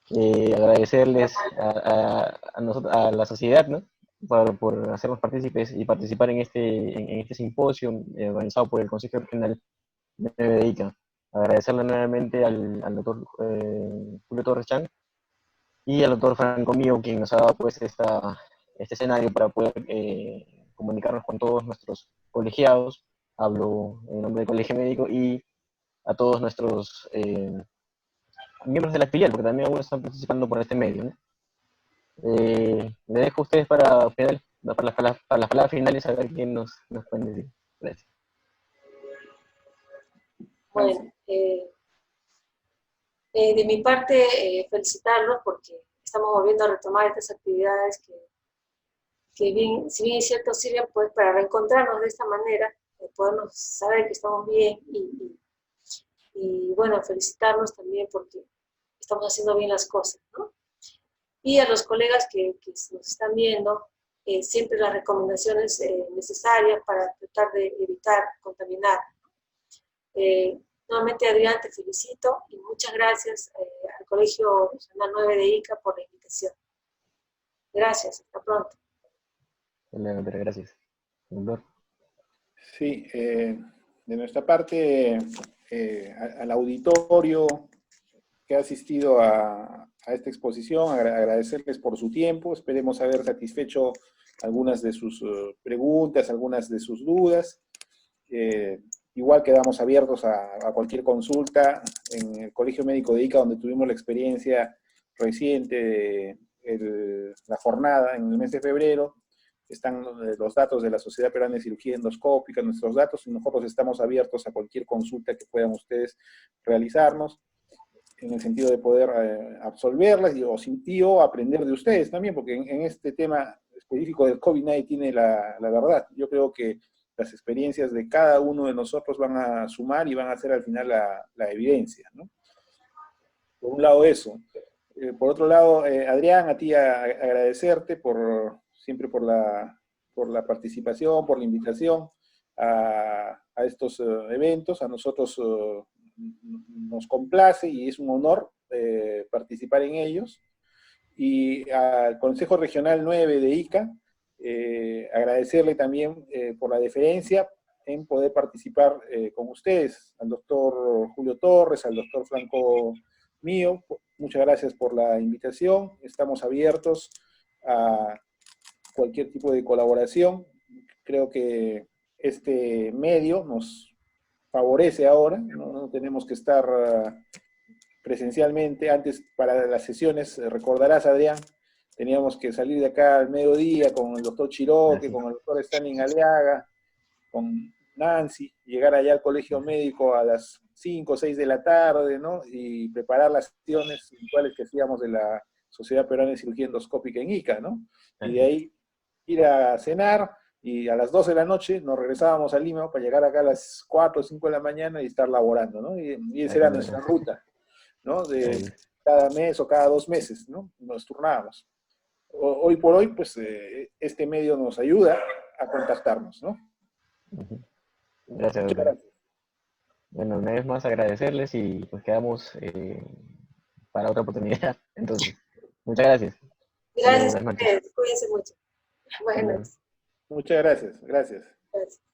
[SPEAKER 1] Agradecerles a la sociedad, ¿no? Por hacernos partícipes y participar en este simposio organizado por el Consejo Regional de Ica. Agradecerle nuevamente al doctor Julio Torres Chan y al doctor Franco Mío, quien nos ha dado pues este escenario para poder comunicarnos con todos nuestros colegiados. Hablo en nombre del Colegio Médico y a todos nuestros miembros de la filial, porque también algunos están participando por este medio, ¿no? Le dejo a ustedes para las palabras finales a ver quién nos pueden decir. Gracias.
[SPEAKER 4] Bueno, de mi parte, felicitarlos porque estamos volviendo a retomar estas actividades que bien, si bien es cierto, sirven pues para reencontrarnos de esta manera, podernos saber que estamos bien y bueno, felicitarnos también porque estamos haciendo bien las cosas, ¿no? Y a los colegas que nos están viendo, siempre las recomendaciones necesarias para tratar de evitar contaminar. Nuevamente, Adrián, te felicito y muchas gracias al Colegio Regional 9 de Ica por la invitación. Gracias, hasta pronto.
[SPEAKER 1] Gracias. Doctor.
[SPEAKER 2] Sí, de nuestra parte, al auditorio que ha asistido a esta exposición, agradecerles por su tiempo, esperemos haber satisfecho algunas de sus preguntas, algunas de sus dudas. Igual quedamos abiertos a cualquier consulta en el Colegio Médico de Ica, donde tuvimos la experiencia reciente de la jornada en el mes de febrero. Están los datos de la Sociedad Peruana de Cirugía Endoscópica, nuestros datos, y nosotros estamos abiertos a cualquier consulta que puedan ustedes realizarnos, en el sentido de poder absolverlas o aprender de ustedes también, porque en este tema específico del COVID nadie tiene la verdad. Yo creo que las experiencias de cada uno de nosotros van a sumar y van a ser al final la evidencia, ¿no? Por un lado eso. Por otro lado, Adrián, a ti agradecerte siempre por la participación, por la invitación a estos eventos. A nosotros nos complace y es un honor participar en ellos. Y al Consejo Regional 9 de Ica, agradecerle también por la deferencia en poder participar con ustedes, al doctor Julio Torres, al doctor Franco Mío. Muchas gracias por la invitación. Estamos abiertos a cualquier tipo de colaboración. Creo que este medio nos favorece ahora, no tenemos que estar presencialmente. Antes, para las sesiones, recordarás, Adrián, teníamos que salir de acá al mediodía con el doctor Chiroque, con el doctor Stanley Aliaga, con Nancy, llegar allá al colegio médico a las 5 o 6 de la tarde, ¿no? Y preparar las sesiones habituales que hacíamos de la Sociedad Peruana de Cirugía Endoscópica en Ica, ¿no? Y de ahí ir a cenar, y a las 12 de la noche nos regresábamos a Lima para llegar acá a las 4 o 5 de la mañana y estar laborando, ¿no? Y esa era nuestra ruta, ¿no? De cada mes o cada 2 meses, ¿no? Nos turnábamos. Hoy por hoy, pues, este medio nos ayuda a contactarnos, ¿no?
[SPEAKER 1] Gracias,
[SPEAKER 2] Muchas
[SPEAKER 1] doctor.
[SPEAKER 2] gracias.
[SPEAKER 1] Bueno, una vez más agradecerles y pues quedamos para otra oportunidad. Entonces, muchas gracias.
[SPEAKER 4] Gracias a
[SPEAKER 1] Buenas noches.
[SPEAKER 4] ustedes, cuídense mucho. Buenas.
[SPEAKER 2] Muchas gracias. Gracias.
[SPEAKER 4] Gracias.